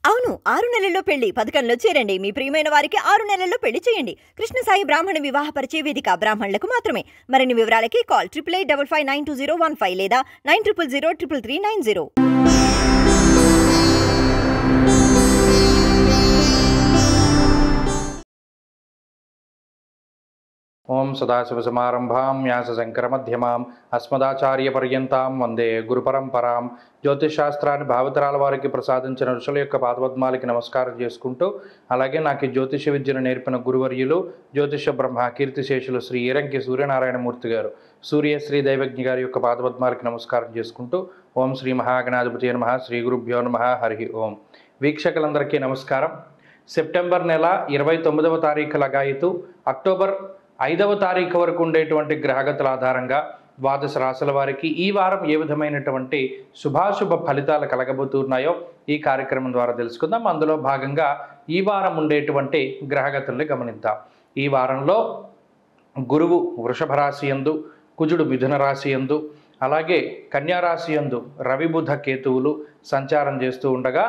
అవును 6 నెలల్లో పెళ్లి పథకంలో చేరండి. మీ ప్రియమైన వారికి 6 నెలల్లో పెళ్లి చేయండి. కృష్ణ సాయి బ్రాహ్మణ వివాహ పరిచయ వేదిక బ్రాహ్మణులకు మాత్రమే. మరిన్ని వివరాలకి కాల్ 8855592015 లేదా 9000333990. ఓం సదాశివసమారంభాం వ్యాసశంకరమధ్యమాం అస్మదాచార్యపర్యంతాం వందే గురుపరంపరాం. జ్యోతిషశాస్త్రాన్ని భావితరాల వారికి ప్రసాదించిన ఋషుల యొక్క పాదపద్మాలకి నమస్కారం చేసుకుంటూ, అలాగే నాకు ఈ జ్యోతిష విద్యను నేర్పిన గురువర్యులు జ్యోతిష బ్రహ్మ కీర్తిశేషులు శ్రీ ఈరంకి సూర్యనారాయణమూర్తి గారు, సూర్యశ్రీ దైవజ్ఞ గారి యొక్క పాదపద్మాలకి నమస్కారం చేసుకుంటూ, ఓం శ్రీ మహాగణాధిపతి నమః, శ్రీ గురుభ్యో నమః, హరి ఓం. వీక్షకులందరికీ నమస్కారం. సెప్టెంబర్ నెల 29వ తారీఖు లగాయితూ అక్టోబర్ 5వ తారీఖు వరకు ఉండేటువంటి గ్రహగతుల ఆధారంగా ద్వాదశ రాశుల వారికి ఈ వారం ఏ విధమైనటువంటి శుభాశుభ ఫలితాలు కలగబోతున్నాయో ఈ కార్యక్రమం ద్వారా తెలుసుకుందాం. అందులో భాగంగా ఈ వారం ఉండేటువంటి గ్రహగతుల్ని గమనిద్దాం. ఈ వారంలో గురువు వృషభ రాశి యందు, కుజుడు మిథున రాశి యందు, అలాగే కన్యారాశి యందు రవి బుధ కేతువులు సంచారం చేస్తూ ఉండగా,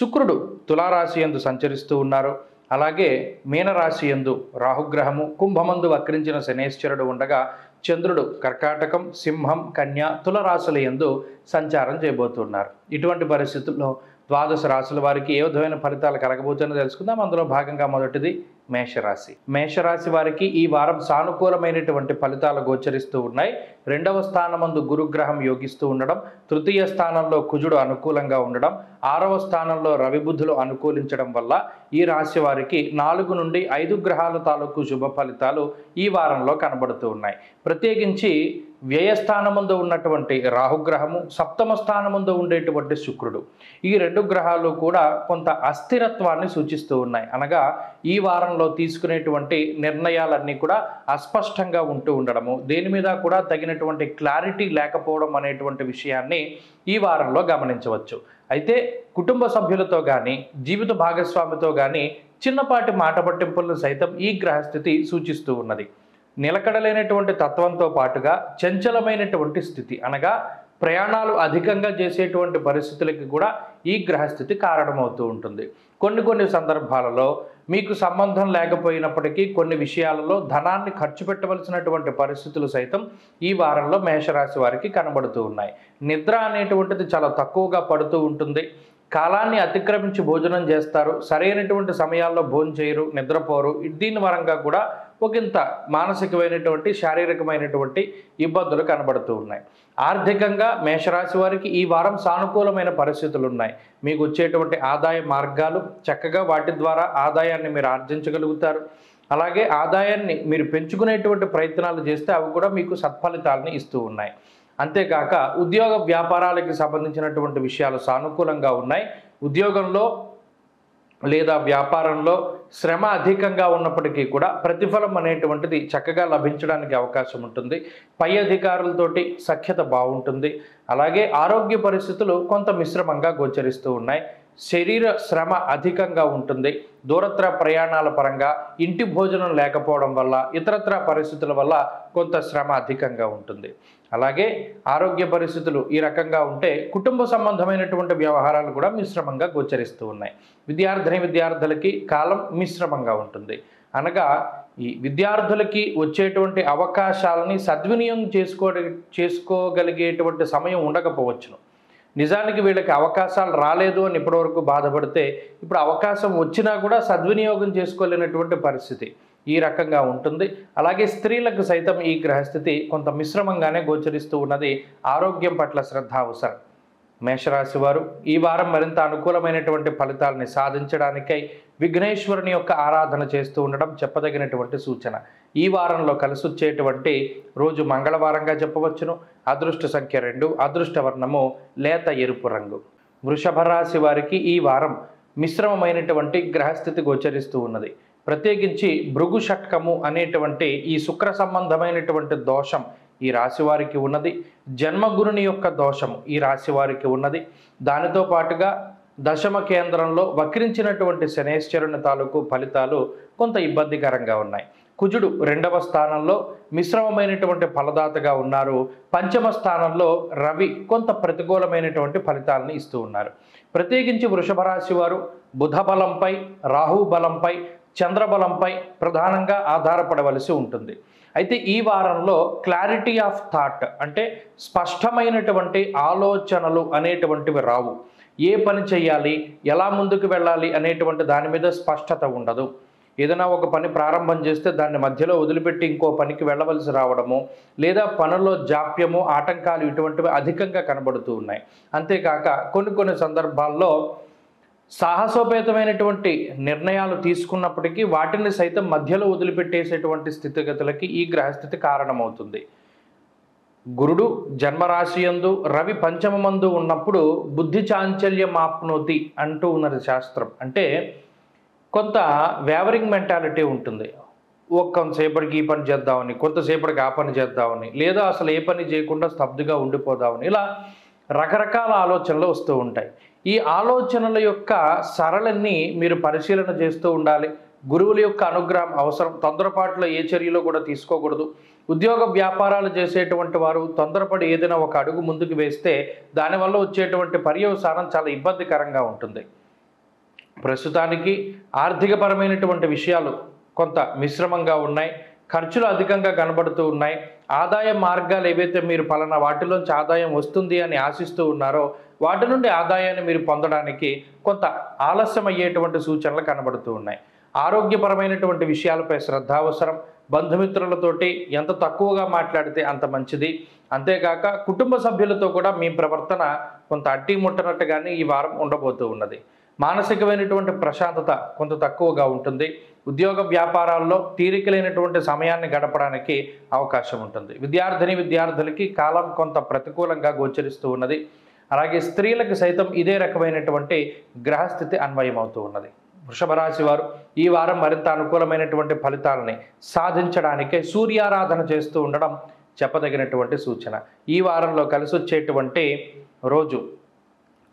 శుక్రుడు తులారాశి యందు సంచరిస్తూ ఉన్నారు. అలాగే మీనరాశి యందు రాహుగ్రహము, కుంభమందు వక్రించిన శనేశ్వరుడు ఉండగా, చంద్రుడు కర్కాటకం, సింహం, కన్య, తులరాశుల యందు సంచారం చేయబోతున్నారు. ఇటువంటి పరిస్థితుల్లో ద్వాదశ రాశుల వారికి ఏ విధమైన ఫలితాలు కలగబోతుందో తెలుసుకుందాం. అందులో భాగంగా మొదటిది మేషరాశి. మేషరాశి వారికి ఈ వారం సానుకూలమైనటువంటి ఫలితాలు గోచరిస్తూ ఉన్నాయి. 2వ స్థానమందు గురుగ్రహం యోగిస్తూ ఉండడం, 3వ స్థానంలో కుజుడు అనుకూలంగా ఉండడం, 6వ స్థానంలో రవి బుధులు అనుకూలించడం వల్ల ఈ రాశి వారికి 4 నుండి 5 గ్రహాల తాలూకు శుభ ఫలితాలు ఈ వారంలో కనబడుతూ ఉన్నాయి. ప్రత్యేకించి వ్యయస్థానముందు ఉన్నటువంటి రాహుగ్రహము, 7వ స్థానముందు ఉండేటువంటి శుక్రుడు, ఈ 2 గ్రహాలు కూడా కొంత అస్థిరత్వాన్ని సూచిస్తూ ఉన్నాయి. అనగా ఈ వారంలో తీసుకునేటువంటి నిర్ణయాలన్నీ కూడా అస్పష్టంగా ఉంటూ ఉండడము, దేని మీద కూడా తగినటువంటి క్లారిటీ లేకపోవడం అనేటువంటి విషయాన్ని ఈ వారంలో గమనించవచ్చు. అయితే కుటుంబ సభ్యులతో కానీ, జీవిత భాగస్వామితో కానీ చిన్నపాటి మాట పట్టింపులను సైతం ఈ గ్రహస్థితి సూచిస్తూ ఉన్నది. నిలకడలేనటువంటి తత్వంతో పాటుగా చంచలమైనటువంటి స్థితి, అనగా ప్రయాణాలు అధికంగా చేసేటువంటి పరిస్థితులకి కూడా ఈ గ్రహస్థితి కారణమవుతూ ఉంటుంది. కొన్ని సందర్భాలలో మీకు సంబంధం లేకపోయినప్పటికీ కొన్ని విషయాలలో ధనాన్ని ఖర్చు పెట్టవలసినటువంటి పరిస్థితులు సైతం ఈ వారంలో మేషరాశి వారికి కనబడుతూ ఉన్నాయి. నిద్ర అనేటువంటిది చాలా తక్కువగా పడుతూ ఉంటుంది. కాలాన్ని అతిక్రమించి భోజనం చేస్తారు, సరైనటువంటి సమయాల్లో భోజనం చేయరు, నిద్రపోరు. దీని వరంగా కూడా ఒకంత మానసికమైనటువంటి శారీరకమైనటువంటి ఇబ్బందులు కనబడుతూ ఉన్నాయి. ఆర్థికంగా మేషరాశి వారికి ఈ వారం సానుకూలమైన పరిస్థితులు ఉన్నాయి. మీకు వచ్చేటువంటి ఆదాయ మార్గాలు చక్కగా, వాటి ద్వారా ఆదాయాన్ని మీరు ఆర్జించగలుగుతారు. అలాగే ఆదాయాన్ని మీరు పెంచుకునేటువంటి ప్రయత్నాలు చేస్తే అవి కూడా మీకు సత్ఫలితాలని ఇస్తూ ఉన్నాయి. అంతేకాక ఉద్యోగ వ్యాపారాలకు సంబంధించినటువంటి విషయాలు సానుకూలంగా ఉన్నాయి. ఉద్యోగంలో లేదా వ్యాపారంలో శ్రమ అధికంగా ఉన్నప్పటికీ కూడా ప్రతిఫలం అనేటువంటిది చక్కగా లభించడానికి అవకాశం ఉంటుంది. పై అధికారులతోటి సఖ్యత బాగుంటుంది. అలాగే ఆరోగ్య పరిస్థితులు కొంత మిశ్రమంగా గోచరిస్తూ ఉన్నాయి. శరీర శ్రమ అధికంగా ఉంటుంది. దూరత్ర ప్రయాణాల పరంగా, ఇంటి భోజనం లేకపోవడం వల్ల, ఇతరత్ర పరిస్థితుల వల్ల కొంత శ్రమ అధికంగా ఉంటుంది. అలాగే ఆరోగ్య పరిస్థితులు ఈ రకంగా ఉంటే కుటుంబ సంబంధమైనటువంటి వ్యవహారాలు కూడా మిశ్రమంగా గోచరిస్తూ ఉన్నాయి. విద్యార్థులకి కాలం మిశ్రమంగా ఉంటుంది. అనగా ఈ విద్యార్థులకి వచ్చేటువంటి అవకాశాలని సద్వినియోగం చేసుకోగలిగేటువంటి సమయం ఉండకపోవచ్చును. నిజానికి వీళ్ళకి అవకాశాలు రాలేదు అని ఇప్పటివరకు బాధపడితే, ఇప్పుడు అవకాశం వచ్చినా కూడా సద్వినియోగం చేసుకోలేనటువంటి పరిస్థితి ఈ రకంగా ఉంటుంది. అలాగే స్త్రీలకు సైతం ఈ గ్రహస్థితి కొంత మిశ్రమంగానే గోచరిస్తూ ఉన్నది. ఆరోగ్యం పట్ల శ్రద్ధ అవసరం. మేషరాశి వారు ఈ వారం మరింత అనుకూలమైనటువంటి ఫలితాలని సాధించడానికై విఘ్నేశ్వరుని యొక్క ఆరాధన చేస్తూ ఉండడం చెప్పదగినటువంటి సూచన. ఈ వారంలో కలిసొచ్చేటువంటి రోజు మంగళవారంగా చెప్పవచ్చును. అదృష్ట సంఖ్య 2, అదృష్ట వర్ణము లేత ఎరుపు రంగు. వృషభ రాశి వారికి ఈ వారం మిశ్రమమైనటువంటి గ్రహస్థితి గోచరిస్తూ ఉన్నది. ప్రత్యేకించి భృగు షట్కము అనేటువంటి ఈ శుక్ర సంబంధమైనటువంటి దోషం ఈ రాశి వారికి ఉన్నది. జన్మగురుని యొక్క దోషం ఈ రాశి వారికి ఉన్నది. దానితో పాటుగా దశమ కేంద్రంలో వక్రించినటువంటి శనేశ్వరుని తాలూకు ఫలితాలు కొంత ఇబ్బందికరంగా ఉన్నాయి. కుజుడు 2వ స్థానంలో మిశ్రమమైనటువంటి ఫలదాతగా ఉన్నారు. పంచమ స్థానంలో రవి కొంత ప్రతికూలమైనటువంటి ఫలితాలను ఇస్తూ ఉన్నారు. ప్రత్యేకించి వృషభ రాశి వారు బుధ బలంపై, రాహు బలంపై, చంద్రబలంపై ప్రధానంగా ఆధారపడవలసి ఉంటుంది. అయితే ఈ వారంలో క్లారిటీ ఆఫ్ థాట్ అంటే స్పష్టమైనటువంటి ఆలోచనలు అనేటువంటివి రావు. ఏ పని చేయాలి, ఎలా ముందుకు వెళ్ళాలి అనేటువంటి దాని మీద స్పష్టత ఉండదు. ఏదైనా ఒక పని ప్రారంభం చేస్తే దాన్ని మధ్యలో వదిలిపెట్టి ఇంకో పనికి వెళ్ళవలసి రావడము, లేదా పనుల్లో జాప్యము, ఆటంకాలు ఇటువంటివి అధికంగా కనబడుతూ ఉన్నాయి. అంతేకాక కొన్ని సందర్భాల్లో సాహసోపేతమైనటువంటి నిర్ణయాలు తీసుకున్నప్పటికీ వాటిని సైతం మధ్యలో వదిలిపెట్టేసేటువంటి స్థితిగతులకి ఈ గ్రహస్థితి కారణమవుతుంది. గురుడు జన్మరాశియందు, రవి పంచమమందు ఉన్నప్పుడు బుద్ధి చాంచల్యం ఆప్నోతి అంటూ ఉన్నది శాస్త్రం. అంటే కొంత వేవరింగ్ మెంటాలిటీ ఉంటుంది. కొంతసేపటికి ఈ పని చేద్దామని, కొంతసేపటికి ఆ పని చేద్దామని, లేదా అసలు ఏ పని చేయకుండా స్తబ్దుగా ఉండిపోదామని, ఇలా రకరకాల ఆలోచనలు వస్తూ ఉంటాయి. ఈ ఆలోచనల యొక్క సరళిని మీరు పరిశీలన చేస్తూ ఉండాలి. గురువుల యొక్క అనుగ్రహం అవసరం. తొందరపాటులో ఏ చర్యలో కూడా తీసుకోకూడదు. ఉద్యోగ వ్యాపారాలు చేసేటువంటి వారు తొందరపడి ఏదైనా ఒక అడుగు ముందుకు వేస్తే దానివల్ల వచ్చేటువంటి పర్యవసానం చాలా ఇబ్బందికరంగా ఉంటుంది. ప్రస్తుతానికి ఆర్థికపరమైనటువంటి విషయాలు కొంత మిశ్రమంగా ఉన్నాయి. ఖర్చులు అధికంగా కనబడుతూ ఉన్నాయి. ఆదాయ మార్గాలు ఏవైతే మీరు పలానా వాటిలోంచి ఆదాయం వస్తుంది అని ఆశిస్తూ ఉన్నారో వాటి నుండి ఆదాయాన్ని మీరు పొందడానికి కొంత ఆలస్యం అయ్యేటువంటి సూచనలు కనబడుతూ ఉన్నాయి. ఆరోగ్యపరమైనటువంటి విషయాలపై శ్రద్ధ అవసరం. బంధుమిత్రులతోటి ఎంత తక్కువగా మాట్లాడితే అంత మంచిది. అంతేకాక కుటుంబ సభ్యులతో కూడా మీ ప్రవర్తన కొంత అట్టి ముట్టనట్టుగానే ఈ వారం ఉండబోతూ ఉన్నది. మానసికమైనటువంటి ప్రశాంతత కొంత తక్కువగా ఉంటుంది. ఉద్యోగ వ్యాపారాల్లో తీరికలైనటువంటి సమయాన్ని గడపడానికి అవకాశం ఉంటుంది. విద్యార్థులకి కాలం కొంత ప్రతికూలంగా గోచరిస్తూ ఉన్నది. అలాగే స్త్రీలకు సైతం ఇదే రకమైనటువంటి గ్రహస్థితి అన్వయమవుతూ ఉన్నది. వృషభ రాశి వారు ఈ వారం మరింత అనుకూలమైనటువంటి ఫలితాలని సాధించడానికే సూర్యారాధన చేస్తూ ఉండడం చెప్పదగినటువంటి సూచన. ఈ వారంలో కలిసి వచ్చేటువంటి రోజు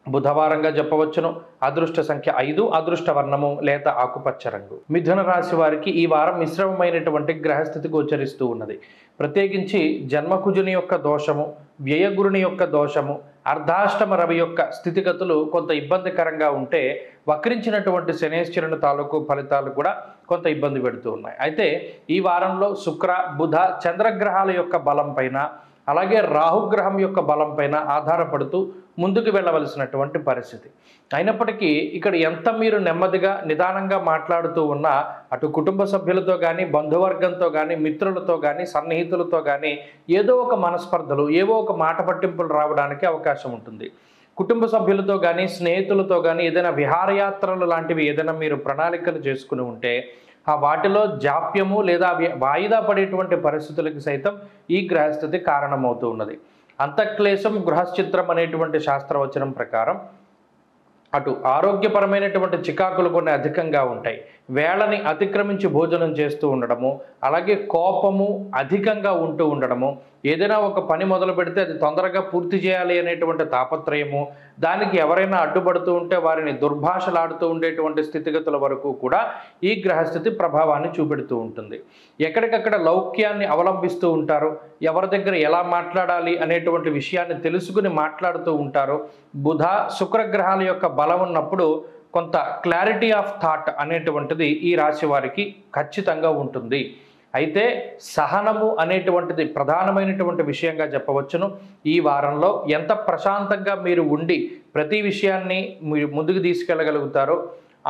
బుధవారంగా చెప్పవచ్చును. అదృష్ట సంఖ్య 5, అదృష్ట వర్ణము లేత ఆకుపచ్చ రంగు. మిథున రాశి వారికి ఈ వారం మిశ్రమమైనటువంటి గ్రహస్థితి గోచరిస్తూ ఉన్నది. ప్రత్యేకించి జన్మకుజుని యొక్క దోషము, వ్యయగురుని యొక్క దోషము, అర్ధాష్టమ రవి యొక్క స్థితిగతులు కొంత ఇబ్బందికరంగా ఉంటే వక్రించినటువంటి శనేశ్వరుని తాలూకు ఫలితాలు కూడా కొంత ఇబ్బంది పెడుతూ ఉన్నాయి. అయితే ఈ వారంలో శుక్ర, బుధ, చంద్రగ్రహాల యొక్క బలం పైన, అలాగే రాహుగ్రహం యొక్క బలం పైన ఆధారపడుతూ ముందుకు వెళ్ళవలసినటువంటి పరిస్థితి. అయినప్పటికీ ఇక్కడ ఎంత మీరు నెమ్మదిగా నిదానంగా మాట్లాడుతూ ఉన్నా అటు కుటుంబ సభ్యులతో కానీ, బంధువర్గంతో కానీ, మిత్రులతో కానీ, సన్నిహితులతో కానీ ఏదో ఒక మనస్పర్ధలు, ఏవో ఒక మాట పట్టింపులు రావడానికి అవకాశం ఉంటుంది. కుటుంబ సభ్యులతో కానీ, స్నేహితులతో కానీ ఏదైనా విహారయాత్రలు లాంటివి ఏదైనా మీరు ప్రణాళికలు చేసుకుని ఉంటే ఆ వాటిలో జాప్యము లేదా వాయిదా పడేటువంటి పరిస్థితులకు సైతం ఈ గ్రహస్థితి కారణమవుతూ ఉన్నది. అంతఃక్లేశం గృహశ్చిత్రం అనేటువంటి శాస్త్రవచనం ప్రకారం అటు ఆరోగ్యపరమైనటువంటి చికాకులు కొన్ని అధికంగా ఉంటాయి. వేళని అతిక్రమించి భోజనం చేస్తూ ఉండడము, అలాగే కోపము అధికంగా ఉంటూ ఉండడము, ఏదైనా ఒక పని మొదలు పెడితే అది తొందరగా పూర్తి చేయాలి అనేటువంటి తాపత్రయము, దానికి ఎవరైనా అడ్డుపడుతూ ఉంటే వారిని దుర్భాషలాడుతూ ఉండేటువంటి స్థితిగతుల వరకు కూడా ఈ గ్రహస్థితి ప్రభావాన్ని చూపెడుతూ ఉంటుంది. ఎక్కడికక్కడ లౌక్యాన్ని అవలంబిస్తూ ఉంటారు. ఎవరి దగ్గర ఎలా మాట్లాడాలి అనేటువంటి విషయాన్ని తెలుసుకుని మాట్లాడుతూ ఉంటారు. బుధ, శుక్రగ్రహాల యొక్క బలం ఉన్నప్పుడు కొంత క్లారిటీ ఆఫ్ థాట్ అనేటువంటిది ఈ రాశి వారికి ఖచ్చితంగా ఉంటుంది. అయితే సహనము అనేటువంటిది ప్రధానమైనటువంటి విషయంగా చెప్పవచ్చును. ఈ వారంలో ఎంత ప్రశాంతంగా మీరు ఉండి ప్రతి విషయాన్ని మీరు ముందుకు తీసుకెళ్ళగలుగుతారో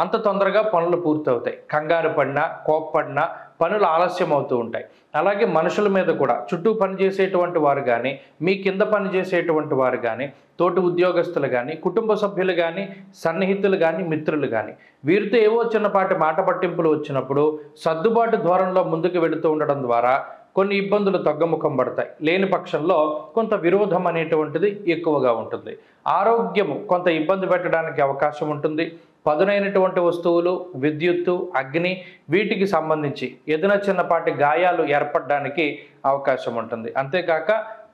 అంత తొందరగా పనులు పూర్తవుతాయి. కంగారు పడినా, కోప్పడినా పనులు ఆలస్యం అవుతూ ఉంటాయి. అలాగే మనుషుల మీద కూడా చుట్టూ పనిచేసేటువంటి వారు కానీ, మీ కింద పనిచేసేటువంటి వారు కానీ, తోటి ఉద్యోగస్తులు కానీ, కుటుంబ సభ్యులు కానీ, సన్నిహితులు కానీ, మిత్రులు కానీ వీరితో ఏవో చిన్నపాటి మాట పట్టింపులు వచ్చినప్పుడు సర్దుబాటు ధోరణిలో ముందుకు వెళుతూ ఉండడం ద్వారా కొన్ని ఇబ్బందులు తగ్గుముఖం పడతాయి. లేని పక్షంలో కొంత విరోధం అనేటువంటిది ఎక్కువగా ఉంటుంది. ఆరోగ్యము కొంత ఇబ్బంది పెట్టడానికి అవకాశం ఉంటుంది. పదునైనటువంటి వస్తువులు, విద్యుత్తు, అగ్ని వీటికి సంబంధించి ఏదైనా చిన్నపాటి గాయాలు ఏర్పడడానికి అవకాశం ఉంటుంది. అంతేకాక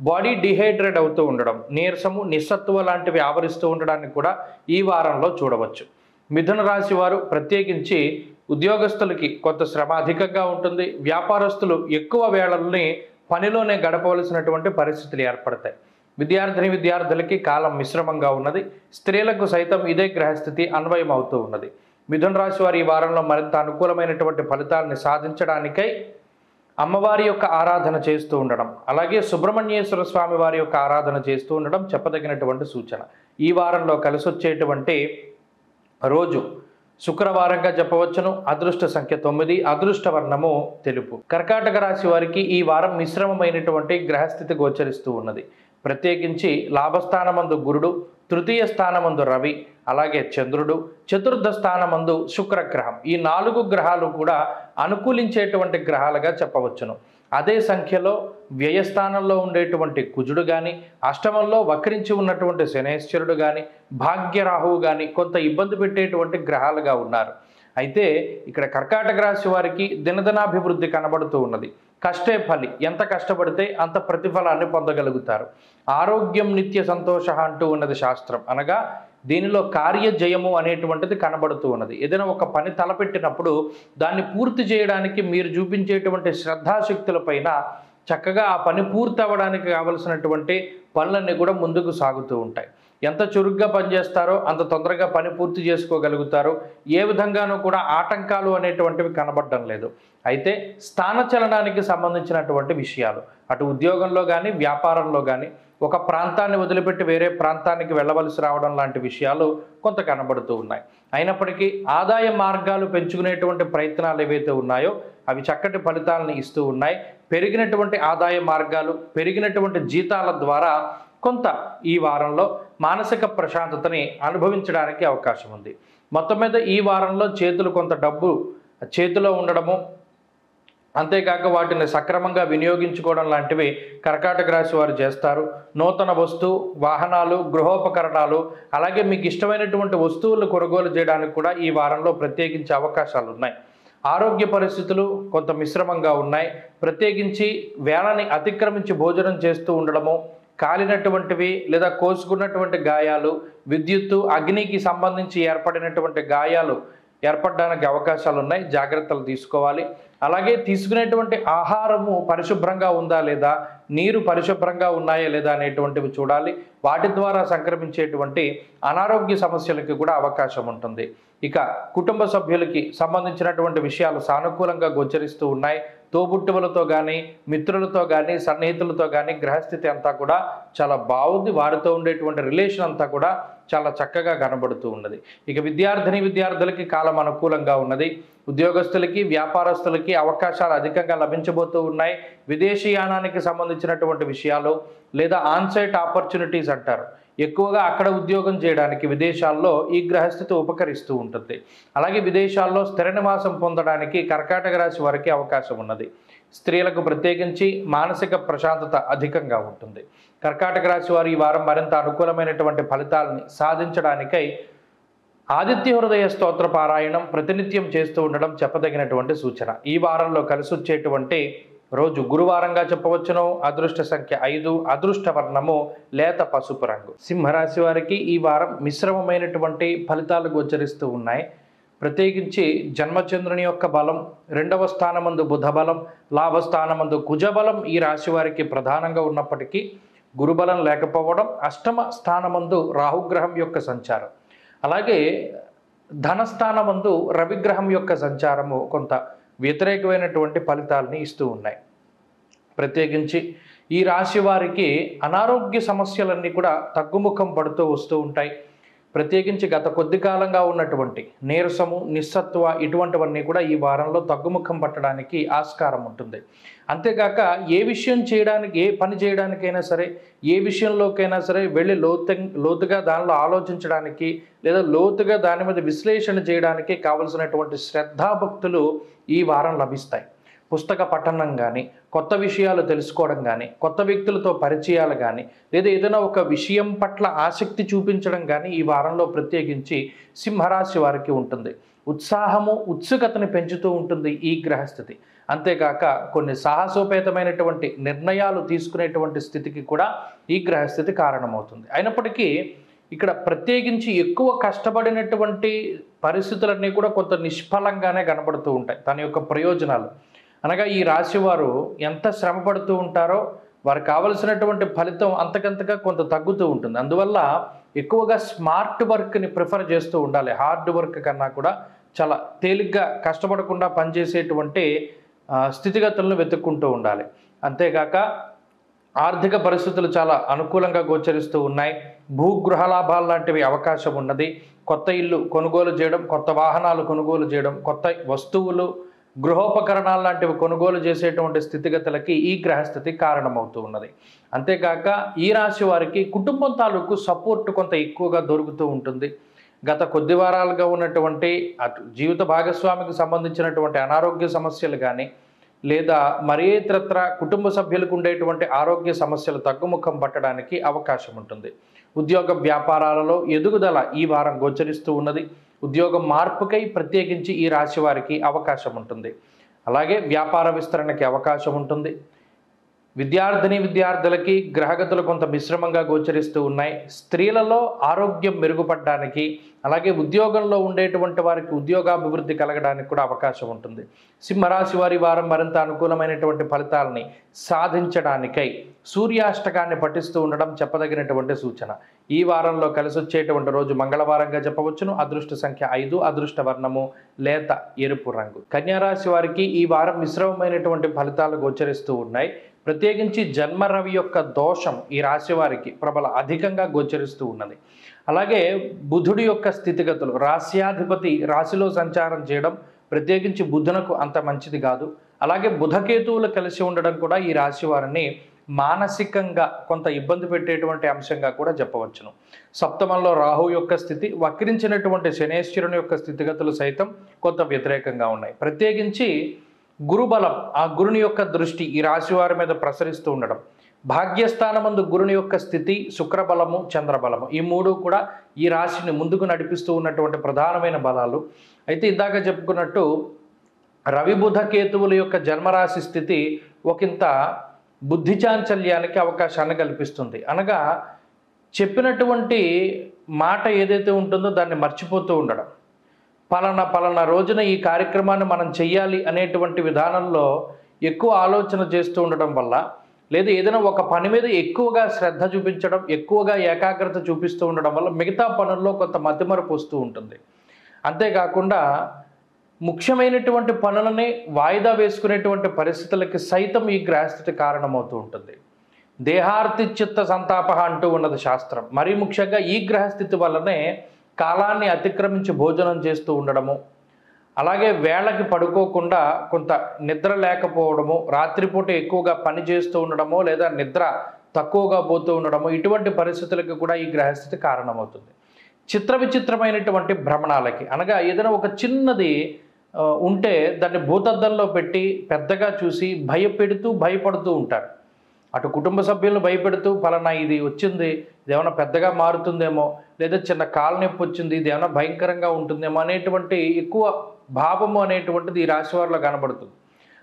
బాడీ డిహైడ్రేట్ అవుతూ ఉండడం, నీరసము, నిస్సత్తువ లాంటివి ఆవరిస్తూ ఉండడానికి కూడా ఈ వారంలో చూడవచ్చు. మిథున రాశి వారు ప్రత్యేకించి ఉద్యోగస్తులకి కొంత శ్రమ అధికంగా ఉంటుంది. వ్యాపారస్తులు ఎక్కువ వేళల్ని పనిలోనే గడపవలసినటువంటి పరిస్థితులు ఏర్పడతాయి. విద్యార్థులకి కాలం మిశ్రమంగా ఉన్నది. స్త్రీలకు సైతం ఇదే గ్రహస్థితి అన్వయం అవుతూ ఉన్నది. మిథున రాశి వారి ఈ వారంలో మరింత అనుకూలమైనటువంటి ఫలితాలని సాధించడానికై అమ్మవారి యొక్క ఆరాధన చేస్తూ ఉండడం, అలాగే సుబ్రహ్మణ్యేశ్వర స్వామి వారి యొక్క ఆరాధన చేస్తూ ఉండడం చెప్పదగినటువంటి సూచన. ఈ వారంలో కలిసి వచ్చేటువంటి రోజు శుక్రవారంగా చెప్పవచ్చును. అదృష్ట సంఖ్య 9, అదృష్ట వర్ణము తెలుపు. కర్కాటక రాశి వారికి ఈ వారం మిశ్రమమైనటువంటి గ్రహస్థితి గోచరిస్తూ ఉన్నది. ప్రత్యేకించి లాభస్థానమందు గురుడు, తృతీయ స్థానమందు రవి, అలాగే చంద్రుడు, చతుర్థ స్థానమందు శుక్రగ్రహం, ఈ 4 గ్రహాలు కూడా అనుకూలించేటువంటి గ్రహాలుగా చెప్పవచ్చును. అదే సంఖ్యలో వ్యయస్థానంలో ఉండేటువంటి కుజుడు కానీ, అష్టమంలో వక్రించి ఉన్నటువంటి శనేశ్వరుడు కానీ, భాగ్యరాహువు కానీ కొంత ఇబ్బంది పెట్టేటువంటి గ్రహాలుగా ఉన్నారు. అయితే ఇక్కడ కర్కాటక రాశి వారికి దినదినాభివృద్ధి కనబడుతూ ఉన్నది. కష్టే ఫలి, ఎంత కష్టపడితే అంత ప్రతిఫలాన్ని పొందగలుగుతారు. ఆరోగ్యం నిత్య సంతోష అంటూ ఉన్నది శాస్త్రం. అనగా దీనిలో కార్యజయము అనేటువంటిది కనబడుతూ ఉన్నది. ఏదైనా ఒక పని తలపెట్టినప్పుడు దాన్ని పూర్తి చేయడానికి మీరు చూపించేటువంటి శ్రద్ధాశక్తులపైన చక్కగా ఆ పని పూర్తి అవ్వడానికి కావలసినటువంటి పనులన్నీ కూడా ముందుకు సాగుతూ ఉంటాయి. ఎంత చురుగ్గా పనిచేస్తారో అంత తొందరగా పని పూర్తి చేసుకోగలుగుతారు. ఏ విధంగానూ కూడా ఆటంకాలు అనేటువంటివి కనబడడం లేదు. అయితే స్థానచలనానికి సంబంధించినటువంటి విషయాలు అటు ఉద్యోగంలో కానీ వ్యాపారంలో కానీ ఒక ప్రాంతాన్ని వదిలిపెట్టి వేరే ప్రాంతానికి వెళ్ళవలసి రావడం లాంటి విషయాలు కొంత కనబడుతూ ఉన్నాయి. అయినప్పటికీ ఆదాయ మార్గాలు పెంచుకునేటువంటి ప్రయత్నాలు ఏవైతే ఉన్నాయో అవి చక్కటి ఫలితాలను ఇస్తూ ఉన్నాయి. పెరిగినటువంటి ఆదాయ మార్గాలు, పెరిగినటువంటి జీతాల ద్వారా కొంత ఈ వారంలో మానసిక ప్రశాంతతని అనుభవించడానికి అవకాశం ఉంది. మొత్తం మీద ఈ వారంలో కొంత డబ్బు చేతిలో ఉండడము, అంతేకాక వాటిని సక్రమంగా వినియోగించుకోవడం లాంటివి కర్కాటక రాశి వారు చేస్తారు. నూతన వాహనాలు, గృహోపకరణాలు, అలాగే మీకు ఇష్టమైనటువంటి వస్తువులు కొనుగోలు చేయడానికి కూడా ఈ వారంలో ప్రత్యేకించి అవకాశాలు ఉన్నాయి. ఆరోగ్య పరిస్థితులు కొంత మిశ్రమంగా ఉన్నాయి. ప్రత్యేకించి వేళని అతిక్రమించి భోజనం చేస్తూ ఉండడము, కాలినటువంటివి లేదా కోసుకున్నటువంటి గాయాలు, విద్యుత్తు అగ్నికి సంబంధించి ఏర్పడినటువంటి గాయాలు ఏర్పడడానికి అవకాశాలు ఉన్నాయి. జాగ్రత్తలు తీసుకోవాలి. అలాగే తీసుకునేటువంటి ఆహారము పరిశుభ్రంగా ఉందా లేదా, నీరు పరిశుభ్రంగా ఉన్నాయా లేదా అనేటువంటివి చూడాలి. వాటి ద్వారా సంక్రమించేటువంటి అనారోగ్య సమస్యలకి కూడా అవకాశం ఉంటుంది. ఇక కుటుంబ సభ్యులకి సంబంధించినటువంటి విషయాలు సానుకూలంగా గోచరిస్తూ ఉన్నాయి. తోబుట్టువులతో కానీ, మిత్రులతో కానీ, సన్నిహితులతో కానీ గ్రహస్థితి అంతా కూడా చాలా బాగుంది. వారితో ఉండేటువంటి రిలేషన్ అంతా కూడా చాలా చక్కగా కనబడుతూ ఉన్నది. ఇక విద్యార్థులకి కాలం అనుకూలంగా ఉన్నది. ఉద్యోగస్తులకి, వ్యాపారస్తులకి అవకాశాలు అధికంగా లభించబోతూ ఉన్నాయి. విదేశీయానానికి సంబంధించినటువంటి విషయాలు లేదా ఆన్సైట్ ఆపర్చునిటీస్ అంటారు, ఎక్కువగా అక్కడ ఉద్యోగం చేయడానికి విదేశాల్లో ఈ గ్రహస్థితి ఉపకరిస్తూ ఉంటుంది. అలాగే విదేశాల్లో స్థిర నివాసం పొందడానికి కర్కాటక రాశి వారికి అవకాశం ఉన్నది. స్త్రీలకు ప్రత్యేకించి మానసిక ప్రశాంతత అధికంగా ఉంటుంది. కర్కాటక రాశి వారు ఈ వారం మరింత అనుకూలమైనటువంటి ఫలితాలని సాధించడానికై ఆదిత్య హృదయ స్తోత్ర పారాయణం ప్రతినిత్యం చేస్తూ ఉండడం చెప్పదగినటువంటి సూచన. ఈ వారంలో కలిసి వచ్చేటువంటి రోజు గురువారంగా చెప్పవచ్చును. అదృష్ట సంఖ్య 5, అదృష్ట వర్ణము లేత పసుపు రంగు. సింహరాశి వారికి ఈ వారం మిశ్రమమైనటువంటి ఫలితాలు గోచరిస్తూ ఉన్నాయి. ప్రత్యేకించి జన్మచంద్రుని యొక్క బలం, 2వ స్థానమందు బుధ బలం, లాభస్థానమందు కుజబలం ఈ రాశి వారికి ప్రధానంగా ఉన్నప్పటికీ గురుబలం లేకపోవడం, అష్టమ స్థానమందు రాహుగ్రహం యొక్క సంచారం, అలాగే ధనస్థానమందు రవిగ్రహం యొక్క సంచారము కొంత వ్యతిరేకమైనటువంటి ఫలితాలని ఇస్తూ ఉన్నాయి. ప్రత్యేకించి ఈ రాశి వారికి అనారోగ్య సమస్యలన్నీ కూడా తగ్గుముఖం పడుతూ వస్తూ ఉంటాయి. ప్రత్యేకించి గత కొద్ది కాలంగా ఉన్నటువంటి నీరసము, నిస్సత్వ ఇటువంటివన్నీ కూడా ఈ వారంలో తగ్గుముఖం పట్టడానికి ఆస్కారం ఉంటుంది. అంతేకాక ఏ విషయం చేయడానికి, ఏ పని చేయడానికైనా సరే, ఏ విషయంలోకైనా సరే వెళ్ళి లోతుగా దానిలో ఆలోచించడానికి లేదా లోతుగా దాని మీద విశ్లేషణ చేయడానికి కావలసినటువంటి శ్రద్ధాభక్తులు ఈ వారం లభిస్తాయి. పుస్తక పఠనం కానీ, కొత్త విషయాలు తెలుసుకోవడం కానీ, కొత్త వ్యక్తులతో పరిచయాలు కానీ, లేదా ఏదైనా ఒక విషయం పట్ల ఆసక్తి చూపించడం కానీ ఈ వారంలో ప్రత్యేకించి సింహరాశి వారికి ఉంటుంది. ఉత్సాహము, ఉత్సుకతని పెంచుతూ ఉంటుంది ఈ గ్రహస్థితి. అంతేకాక కొన్ని సాహసోపేతమైనటువంటి నిర్ణయాలు తీసుకునేటువంటి స్థితికి కూడా ఈ గ్రహస్థితి కారణమవుతుంది. అయినప్పటికీ ఇక్కడ ప్రత్యేకించి ఎక్కువ కష్టపడినటువంటి పరిస్థితులన్నీ కూడా కొంత నిష్ఫలంగానే కనబడుతూ ఉంటాయి. తన యొక్క ప్రయోజనాలు అనగా ఈ రాశి వారు ఎంత శ్రమ పడుతూ ఉంటారో వారికి కావలసినటువంటి ఫలితం అంతకంతగా కొంత తగ్గుతూ ఉంటుంది. అందువల్ల ఎక్కువగా స్మార్ట్ వర్క్ని ప్రిఫర్ చేస్తూ ఉండాలి. హార్డ్ వర్క్ కన్నా కూడా చాలా తేలిగ్గా కష్టపడకుండా పనిచేసేటువంటి స్థితిగతులను వెతుక్కుంటూ ఉండాలి. అంతేకాక ఆర్థిక పరిస్థితులు చాలా అనుకూలంగా గోచరిస్తూ ఉన్నాయి. భూగృహ లాభాలు లాంటివి అవకాశం ఉన్నది. కొత్త ఇల్లు కొనుగోలు చేయడం, కొత్త వాహనాలు కొనుగోలు చేయడం, కొత్త వస్తువులు గృహోపకరణాలు లాంటివి కొనుగోలు చేసేటువంటి స్థితిగతులకి ఈ గ్రహస్థితి కారణమవుతూ ఉన్నది. అంతేకాక ఈ రాశి వారికి కుటుంబం తాలూకు సపోర్ట్ కొంత ఎక్కువగా దొరుకుతూ ఉంటుంది. గత కొద్ది వారాలుగా ఉన్నటువంటి అటు జీవిత భాగస్వామికి సంబంధించినటువంటి అనారోగ్య సమస్యలు కానీ లేదా మరే ఇతరత్ర కుటుంబ సభ్యులకు ఉండేటువంటి ఆరోగ్య సమస్యలు తగ్గుముఖం పట్టడానికి అవకాశం ఉంటుంది. ఉద్యోగ వ్యాపారాలలో ఎదుగుదల ఈ వారం గోచరిస్తూ ఉన్నది. ఉద్యోగం మార్పుకై ప్రత్యేకించి ఈ రాశి వారికి అవకాశం ఉంటుంది. అలాగే వ్యాపార విస్తరణకి అవకాశం ఉంటుంది. విద్యార్థులకి గ్రహగతులు కొంత మిశ్రమంగా గోచరిస్తూ ఉన్నాయి. స్త్రీలలో ఆరోగ్యం మెరుగుపడడానికి అలాగే ఉద్యోగంలో ఉండేటువంటి వారికి ఉద్యోగాభివృద్ధి కలగడానికి కూడా అవకాశం ఉంటుంది. సింహరాశి వారి వారం మరింత అనుకూలమైనటువంటి ఫలితాలని సాధించడానికై సూర్యాష్టకాన్ని పఠిస్తూ ఉండడం చెప్పదగినటువంటి సూచన. ఈ వారంలో కలిసి వచ్చేటువంటి రోజు మంగళవారంగా చెప్పవచ్చును. అదృష్ట సంఖ్య 5, అదృష్ట వర్ణము లేత ఎరుపు రంగు. కన్యారాశి వారికి ఈ వారం మిశ్రమమైనటువంటి ఫలితాలు గోచరిస్తూ ఉన్నాయి. ప్రత్యేకించి జన్మరవి యొక్క దోషం ఈ రాశి వారికి ప్రబల అధికంగా గోచరిస్తూ ఉన్నది. అలాగే బుధుడి యొక్క స్థితిగతులు, రాశ్యాధిపతి రాశిలో సంచారం చేయడం ప్రత్యేకించి బుధునకు అంత మంచిది కాదు. అలాగే బుధకేతువులు కలిసి ఉండడం కూడా ఈ రాశి వారిని మానసికంగా కొంత ఇబ్బంది పెట్టేటువంటి అంశంగా కూడా చెప్పవచ్చును. సప్తమంలో రాహు యొక్క స్థితి, వక్రించినటువంటి శనేశ్వరుని యొక్క స్థితిగతులు సైతం కొంత వ్యతిరేకంగా ఉన్నాయి. ప్రత్యేకించి గురుబలం, ఆ గురుని యొక్క దృష్టి ఈ రాశి వారి మీద ప్రసరిస్తూ ఉండడం, భాగ్యస్థానమందు గురుని యొక్క స్థితి, శుక్రబలము, చంద్రబలము, ఈ మూడు కూడా ఈ రాశిని ముందుకు నడిపిస్తూ ఉన్నటువంటి ప్రధానమైన బలాలు. అయితే ఇందాక చెప్పుకున్నట్టు రవి బుధ కేతువుల యొక్క జన్మరాశి స్థితి ఒకంత బుద్ధి చాంచల్యానికి అవకాశాన్ని కల్పిస్తుంది. అనగా చెప్పినటువంటి మాట ఏదైతే ఉంటుందో దాన్ని మర్చిపోతూ ఉండడం, పలానా రోజున ఈ కార్యక్రమాన్ని మనం చెయ్యాలి అనేటువంటి విధానంలో ఎక్కువ ఆలోచన చేస్తూ ఉండడం వల్ల, లేదా ఏదైనా ఒక పని మీద ఎక్కువగా శ్రద్ధ చూపించడం, ఎక్కువగా ఏకాగ్రత చూపిస్తూ ఉండడం వల్ల మిగతా పనుల్లో కొంత మతిమరుపు వస్తూ ఉంటుంది. అంతేకాకుండా ముఖ్యమైనటువంటి పనులని వాయిదా వేసుకునేటువంటి పరిస్థితులకి సైతం ఈ గ్రహస్థితి కారణమవుతూ ఉంటుంది. దేహార్తి చిత్త సంతాప అంటూ ఉన్నది శాస్త్రం. మరీ ముఖ్యంగా ఈ గ్రహస్థితి వల్లనే కాలాన్ని అతిక్రమించి భోజనం చేస్తూ ఉండడము, అలాగే వేళకి పడుకోకుండా కొంత నిద్ర లేకపోవడము, రాత్రిపూట ఎక్కువగా పని చేస్తూ ఉండడము లేదా నిద్ర తక్కువగా పోతూ ఉండడము, ఇటువంటి పరిస్థితులకు కూడా ఈ గ్రహస్థితి కారణమవుతుంది. చిత్ర విచిత్రమైనటువంటి భ్రమణాలకి, అనగా ఏదైనా ఒక చిన్నది ఉంటే దాన్ని భూతద్దంలో పెట్టి పెద్దగా చూసి భయపడుతూ ఉంటారు. అటు కుటుంబ సభ్యులను భయపెడుతూ ఫలానా ఇది వచ్చింది, ఇదేమైనా పెద్దగా మారుతుందేమో, లేదా చిన్న కాలు నొప్పి వచ్చింది, ఇదేమైనా భయంకరంగా ఉంటుందేమో అనేటువంటి ఎక్కువ భావము అనేటువంటిది ఈ రాశి వారిలో కనబడుతుంది.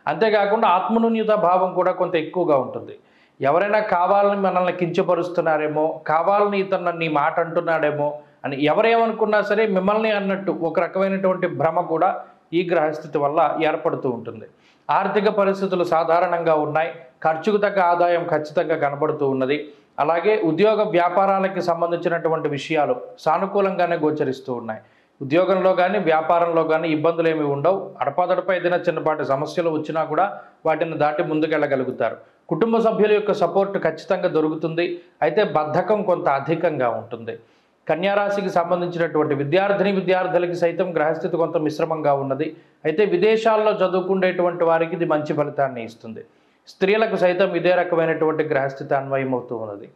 అంతేకాకుండా ఆత్మన్యూన్యత భావం కూడా కొంత ఎక్కువగా ఉంటుంది. ఎవరైనా కావాలని మనల్ని కించపరుస్తున్నారేమో, కావాలని ఇతను నీ మాట అంటున్నాడేమో అని ఎవరేమనుకున్నా సరే మిమ్మల్ని అన్నట్టు ఒక రకమైనటువంటి భ్రమ కూడా ఈ గ్రహస్థితి వల్ల ఏర్పడుతూ ఉంటుంది. ఆర్థిక పరిస్థితులు సాధారణంగా ఉన్నాయి. ఖర్చుకు తగ్గ ఆదాయం ఖచ్చితంగా కనబడుతూ ఉన్నది. అలాగే ఉద్యోగ వ్యాపారాలకి సంబంధించినటువంటి విషయాలు సానుకూలంగానే గోచరిస్తూ ఉన్నాయి. ఉద్యోగంలో కానీ వ్యాపారంలో కానీ ఇబ్బందులు ఏమి ఉండవు. అడపాదడప ఏదైనా చిన్నపాటి సమస్యలు వచ్చినా కూడా వాటిని దాటి ముందుకెళ్ళగలుగుతారు. కుటుంబ సభ్యుల యొక్క సపోర్ట్ ఖచ్చితంగా దొరుకుతుంది. అయితే బద్ధకం కొంత అధికంగా ఉంటుంది. కన్యారాశికి సంబంధించినటువంటి విద్యార్థులకి సైతం గ్రహస్థితి కొంత మిశ్రమంగా ఉన్నది. అయితే విదేశాల్లో చదువుకునేటువంటి వారికి ఇది మంచి ఫలితాన్ని ఇస్తుంది. స్త్రీలకు సైతం ఇదే రకమైనటువంటి గ్రహస్థితి అన్వయమవుతూ ఉన్నది.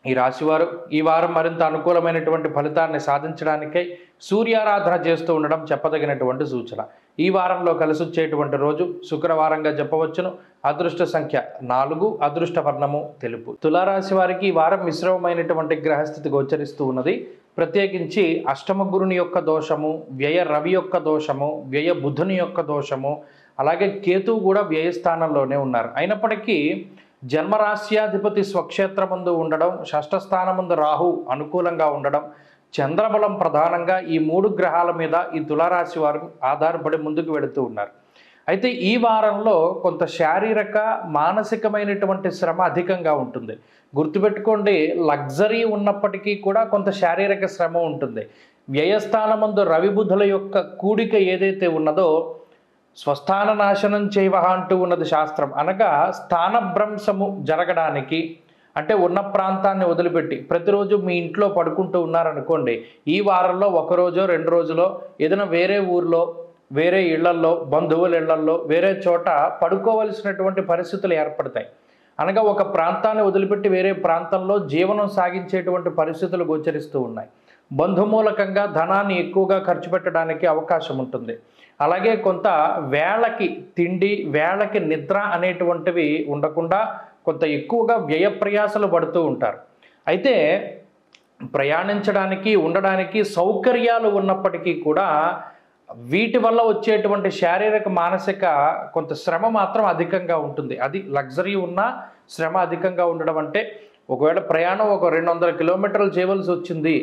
ఈ రాశివారు ఈ వారం మరింత అనుకూలమైనటువంటి ఫలితాన్ని సాధించడానికై సూర్యారాధన చేస్తూ ఉండడం చెప్పదగినటువంటి సూచన. ఈ వారంలో కలిసి వచ్చేటువంటి రోజు శుక్రవారంగా చెప్పవచ్చును. అదృష్ట సంఖ్య 4, అదృష్ట వర్ణము తెలుపు. తులారాశి వారికి ఈ వారం మిశ్రమమైనటువంటి గ్రహస్థితి గోచరిస్తూ ఉన్నది. ప్రత్యేకించి అష్టమ గురుని యొక్క దోషము, వ్యయ రవి యొక్క దోషము, వ్యయ బుధుని యొక్క దోషము, అలాగే కేతువు కూడా వ్యయస్థానంలోనే ఉన్నారు. అయినప్పటికీ జన్మరాశ్యాధిపతి స్వక్షేత్రమందు ఉండడం, షష్ఠస్థానమందు రాహు అనుకూలంగా ఉండడం, చంద్రబలం ప్రధానంగా ఈ 3 గ్రహాల మీద ఈ తులారాశి వారు ఆధారపడి ముందుకు వెళుతూ ఉన్నారు. అయితే ఈ వారంలో కొంత శారీరక మానసికమైనటువంటి శ్రమ అధికంగా ఉంటుంది. గుర్తుపెట్టుకోండి, లగ్జరీ ఉన్నప్పటికీ కూడా కొంత శారీరక శ్రమ ఉంటుంది. వ్యయస్థానమందు రవి బుధుల యొక్క కూడిక ఏదైతే ఉన్నదో స్వస్థాన నాశనం చేయవ అంటూ ఉన్నది శాస్త్రం. అనగా స్థానభ్రంశము జరగడానికి, అంటే ఉన్న ప్రాంతాన్ని వదిలిపెట్టి ప్రతిరోజు మీ ఇంట్లో పడుకుంటూ ఉన్నారనుకోండి, ఈ వారంలో 1 రోజో 2 రోజులో ఏదైనా వేరే ఊర్లో, వేరే ఇళ్లల్లో, బంధువుల ఇళ్లల్లో, వేరే చోట పడుకోవలసినటువంటి పరిస్థితులు ఏర్పడతాయి. అనగా ఒక ప్రాంతాన్ని వదిలిపెట్టి వేరే ప్రాంతంలో జీవనం సాగించేటువంటి పరిస్థితులు గోచరిస్తూ ఉన్నాయి. బంధుమూలకంగా ధనాన్ని ఎక్కువగా ఖర్చు పెట్టడానికి అవకాశం ఉంటుంది. అలాగే కొంత వేళకి తిండి, వేళకి నిద్ర అనేటువంటివి ఉండకుండా కొంత ఎక్కువగా వ్యయ ప్రయాసలు పడుతూ ఉంటారు. అయితే ప్రయాణించడానికి, ఉండడానికి సౌకర్యాలు ఉన్నప్పటికీ కూడా వీటి వల్ల వచ్చేటువంటి శారీరక మానసిక కొంత శ్రమ మాత్రం అధికంగా ఉంటుంది. అది లగ్జరీ ఉన్న శ్రమ అధికంగా ఉండడం అంటే, ఒకవేళ ప్రయాణం ఒక 200 కిలోమీటర్లు చేయవలసి వచ్చింది,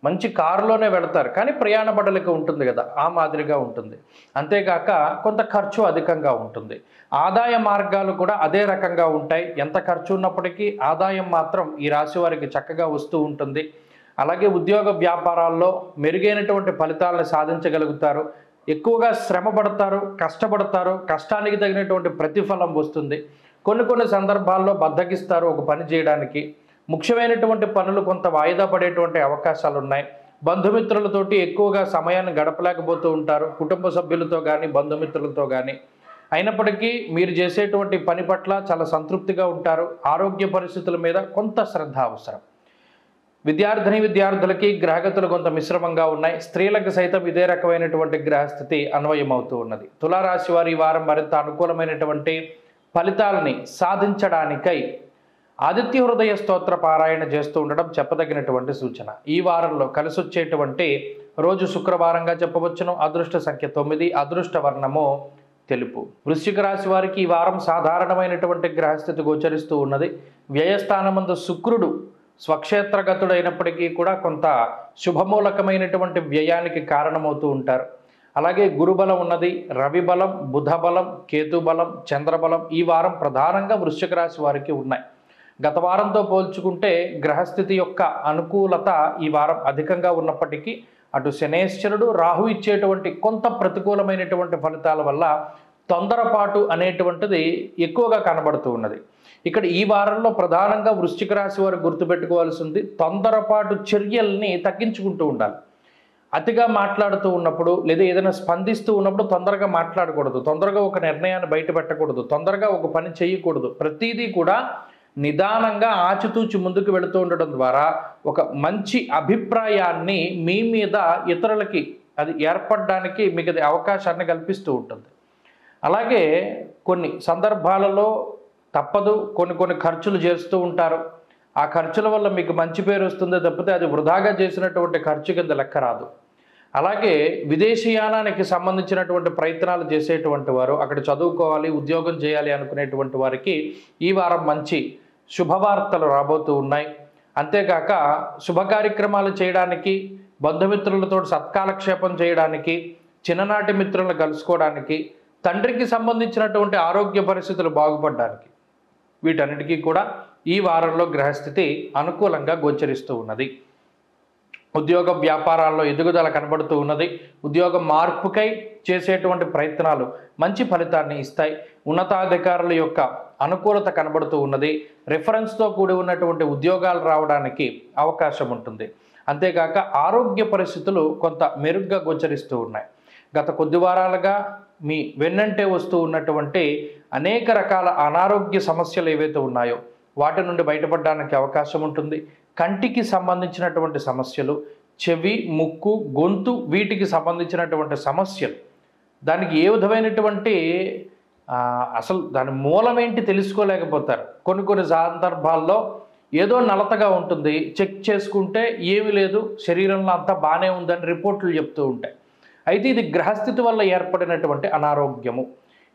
మంచి కారులోనే వెళతారు, కానీ ప్రయాణ బడలిక ఉంటుంది కదా, ఆ మాదిరిగా ఉంటుంది. అంతేగాక కొంత ఖర్చు అధికంగా ఉంటుంది. ఆదాయ మార్గాలు కూడా అదే రకంగా ఉంటాయి. ఎంత ఖర్చు ఉన్నప్పటికీ ఆదాయం మాత్రం ఈ రాశి వారికి చక్కగా వస్తూ ఉంటుంది. అలాగే ఉద్యోగ వ్యాపారాల్లో మెరుగైనటువంటి ఫలితాలను సాధించగలుగుతారు. ఎక్కువగా శ్రమ పడతారు, కష్టపడతారు, కష్టానికి తగినటువంటి ప్రతిఫలం వస్తుంది. కొన్ని సందర్భాల్లో బద్దకిస్తారు ఒక పని చేయడానికి. ముఖ్యమైనటువంటి పనులు కొంత వాయిదా పడేటువంటి అవకాశాలు ఉన్నాయి. బంధుమిత్రులతోటి ఎక్కువగా సమయాన్ని గడపలేకపోతూ ఉంటారు, కుటుంబ సభ్యులతో కానీ బంధుమిత్రులతో కానీ. అయినప్పటికీ మీరు చేసేటువంటి పని పట్ల చాలా సంతృప్తిగా ఉంటారు. ఆరోగ్య పరిస్థితుల మీద కొంత శ్రద్ధ అవసరం. విద్యార్థులకి గ్రహగతులు కొంత మిశ్రమంగా ఉన్నాయి. స్త్రీలకు సైతం ఇదే రకమైనటువంటి గ్రహస్థితి అన్వయమవుతూ ఉన్నది. తులారాశి వారి ఈ వారం మరింత అనుకూలమైనటువంటి ఫలితాలని సాధించడానికై ఆదిత్య హృదయ స్తోత్ర పారాయణ చేస్తూ ఉండడం చెప్పదగినటువంటి సూచన. ఈ వారంలో కలిసి వచ్చేటువంటి రోజు శుక్రవారంగా చెప్పవచ్చును. అదృష్ట సంఖ్య 9, అదృష్ట వర్ణము తెలుపు. వృశ్చిక రాశి వారికి ఈ వారం సాధారణమైనటువంటి గ్రహస్థితి గోచరిస్తూ ఉన్నది. వ్యయస్థానమందు శుక్రుడు స్వక్షేత్రగతుడైనప్పటికీ కూడా కొంత శుభమూలకమైనటువంటి వ్యయానికి కారణమవుతూ ఉంటారు. అలాగే గురుబలం ఉన్నది, రవి బలం, బుధ బలం, కేతు బలం, చంద్రబలం ఈ వారం ప్రధానంగా వృశ్చిక రాశి వారికి ఉన్నాయి. గత వారంతో పోల్చుకుంటే గ్రహస్థితి యొక్క అనుకూలత ఈ వారం అధికంగా ఉన్నప్పటికీ అటు శనేశ్వరుడు, రాహు ఇచ్చేటువంటి కొంత ప్రతికూలమైనటువంటి ఫలితాల వల్ల తొందరపాటు అనేటువంటిది ఎక్కువగా కనబడుతూ ఉన్నది. ఇక్కడ ఈ వారంలో ప్రధానంగా వృశ్చిక రాశి వారు గుర్తుపెట్టుకోవాల్సింది, తొందరపాటు చర్యల్ని తగ్గించుకుంటూ ఉండాలి. అతిగా మాట్లాడుతూ ఉన్నప్పుడు లేదా ఏదైనా స్పందిస్తూ ఉన్నప్పుడు తొందరగా మాట్లాడకూడదు, తొందరగా ఒక నిర్ణయాన్ని బయట పెట్టకూడదు, తొందరగా ఒక పని చేయకూడదు. ప్రతిదీ కూడా నిదానంగా ఆచితూచి ముందుకు వెళుతూ ఉండడం ద్వారా ఒక మంచి అభిప్రాయాన్ని మీ మీద ఇతరులకి అది ఏర్పడడానికి మీకు అది అవకాశాన్ని కల్పిస్తూ ఉంటుంది. అలాగే కొన్ని సందర్భాలలో తప్పదు, కొన్ని ఖర్చులు చేస్తూ ఉంటారు. ఆ ఖర్చుల వల్ల మీకు మంచి పేరు వస్తుందే తప్పితే అది వృధాగా చేసినటువంటి ఖర్చు కింద లెక్క రాదు. అలాగే విదేశీయానానికి సంబంధించినటువంటి ప్రయత్నాలు చేసేటువంటి వారు, అక్కడ చదువుకోవాలి, ఉద్యోగం చేయాలి అనుకునేటువంటి వారికి ఈ వారం మంచి శుభవార్తలు రాబోతూ ఉన్నాయి. అంతేకాక శుభ కార్యక్రమాలు చేయడానికి, బంధుమిత్రులతో సత్కాలక్షేపం చేయడానికి, చిన్ననాటి మిత్రులను కలుసుకోవడానికి, తండ్రికి సంబంధించినటువంటి ఆరోగ్య పరిస్థితులు బాగుపడడానికి, వీటన్నిటికీ కూడా ఈ వారంలో గ్రహస్థితి అనుకూలంగా గోచరిస్తూ ఉన్నది. ఉద్యోగ వ్యాపారాల్లో ఎదుగుదల కనబడుతూ ఉన్నది. ఉద్యోగ మార్పుకై చేసేటువంటి ప్రయత్నాలు మంచి ఫలితాన్ని ఇస్తాయి. ఉన్నతాధికారుల యొక్క అనుకూలత కనబడుతూ ఉన్నది. రిఫరెన్స్తో కూడి ఉన్నటువంటి ఉద్యోగాలు రావడానికి అవకాశం ఉంటుంది. అంతేకాక ఆరోగ్య పరిస్థితులు కొంత మెరుగ్గా గోచరిస్తూ ఉన్నాయి. గత కొద్ది వారాలుగా మీ వెన్నంటే వస్తూ ఉన్నటువంటి అనేక రకాల అనారోగ్య సమస్యలు ఏవైతే ఉన్నాయో వాటి నుండి బయటపడడానికి అవకాశం ఉంటుంది. కంటికి సంబంధించినటువంటి సమస్యలు, చెవి, ముక్కు, గొంతు వీటికి సంబంధించినటువంటి సమస్యలు, దానికి ఏ విధమైనటువంటి అసలు దాని మూలం ఏంటి తెలుసుకోలేకపోతారు. కొన్ని సందర్భాల్లో ఏదో నలతగా ఉంటుంది, చెక్ చేసుకుంటే ఏమీ లేదు, శరీరంలో అంతా బాగానే ఉందని రిపోర్ట్లు చెప్తూ ఉంటాయి. అయితే ఇది గ్రహస్థితి వల్ల ఏర్పడినటువంటి అనారోగ్యము.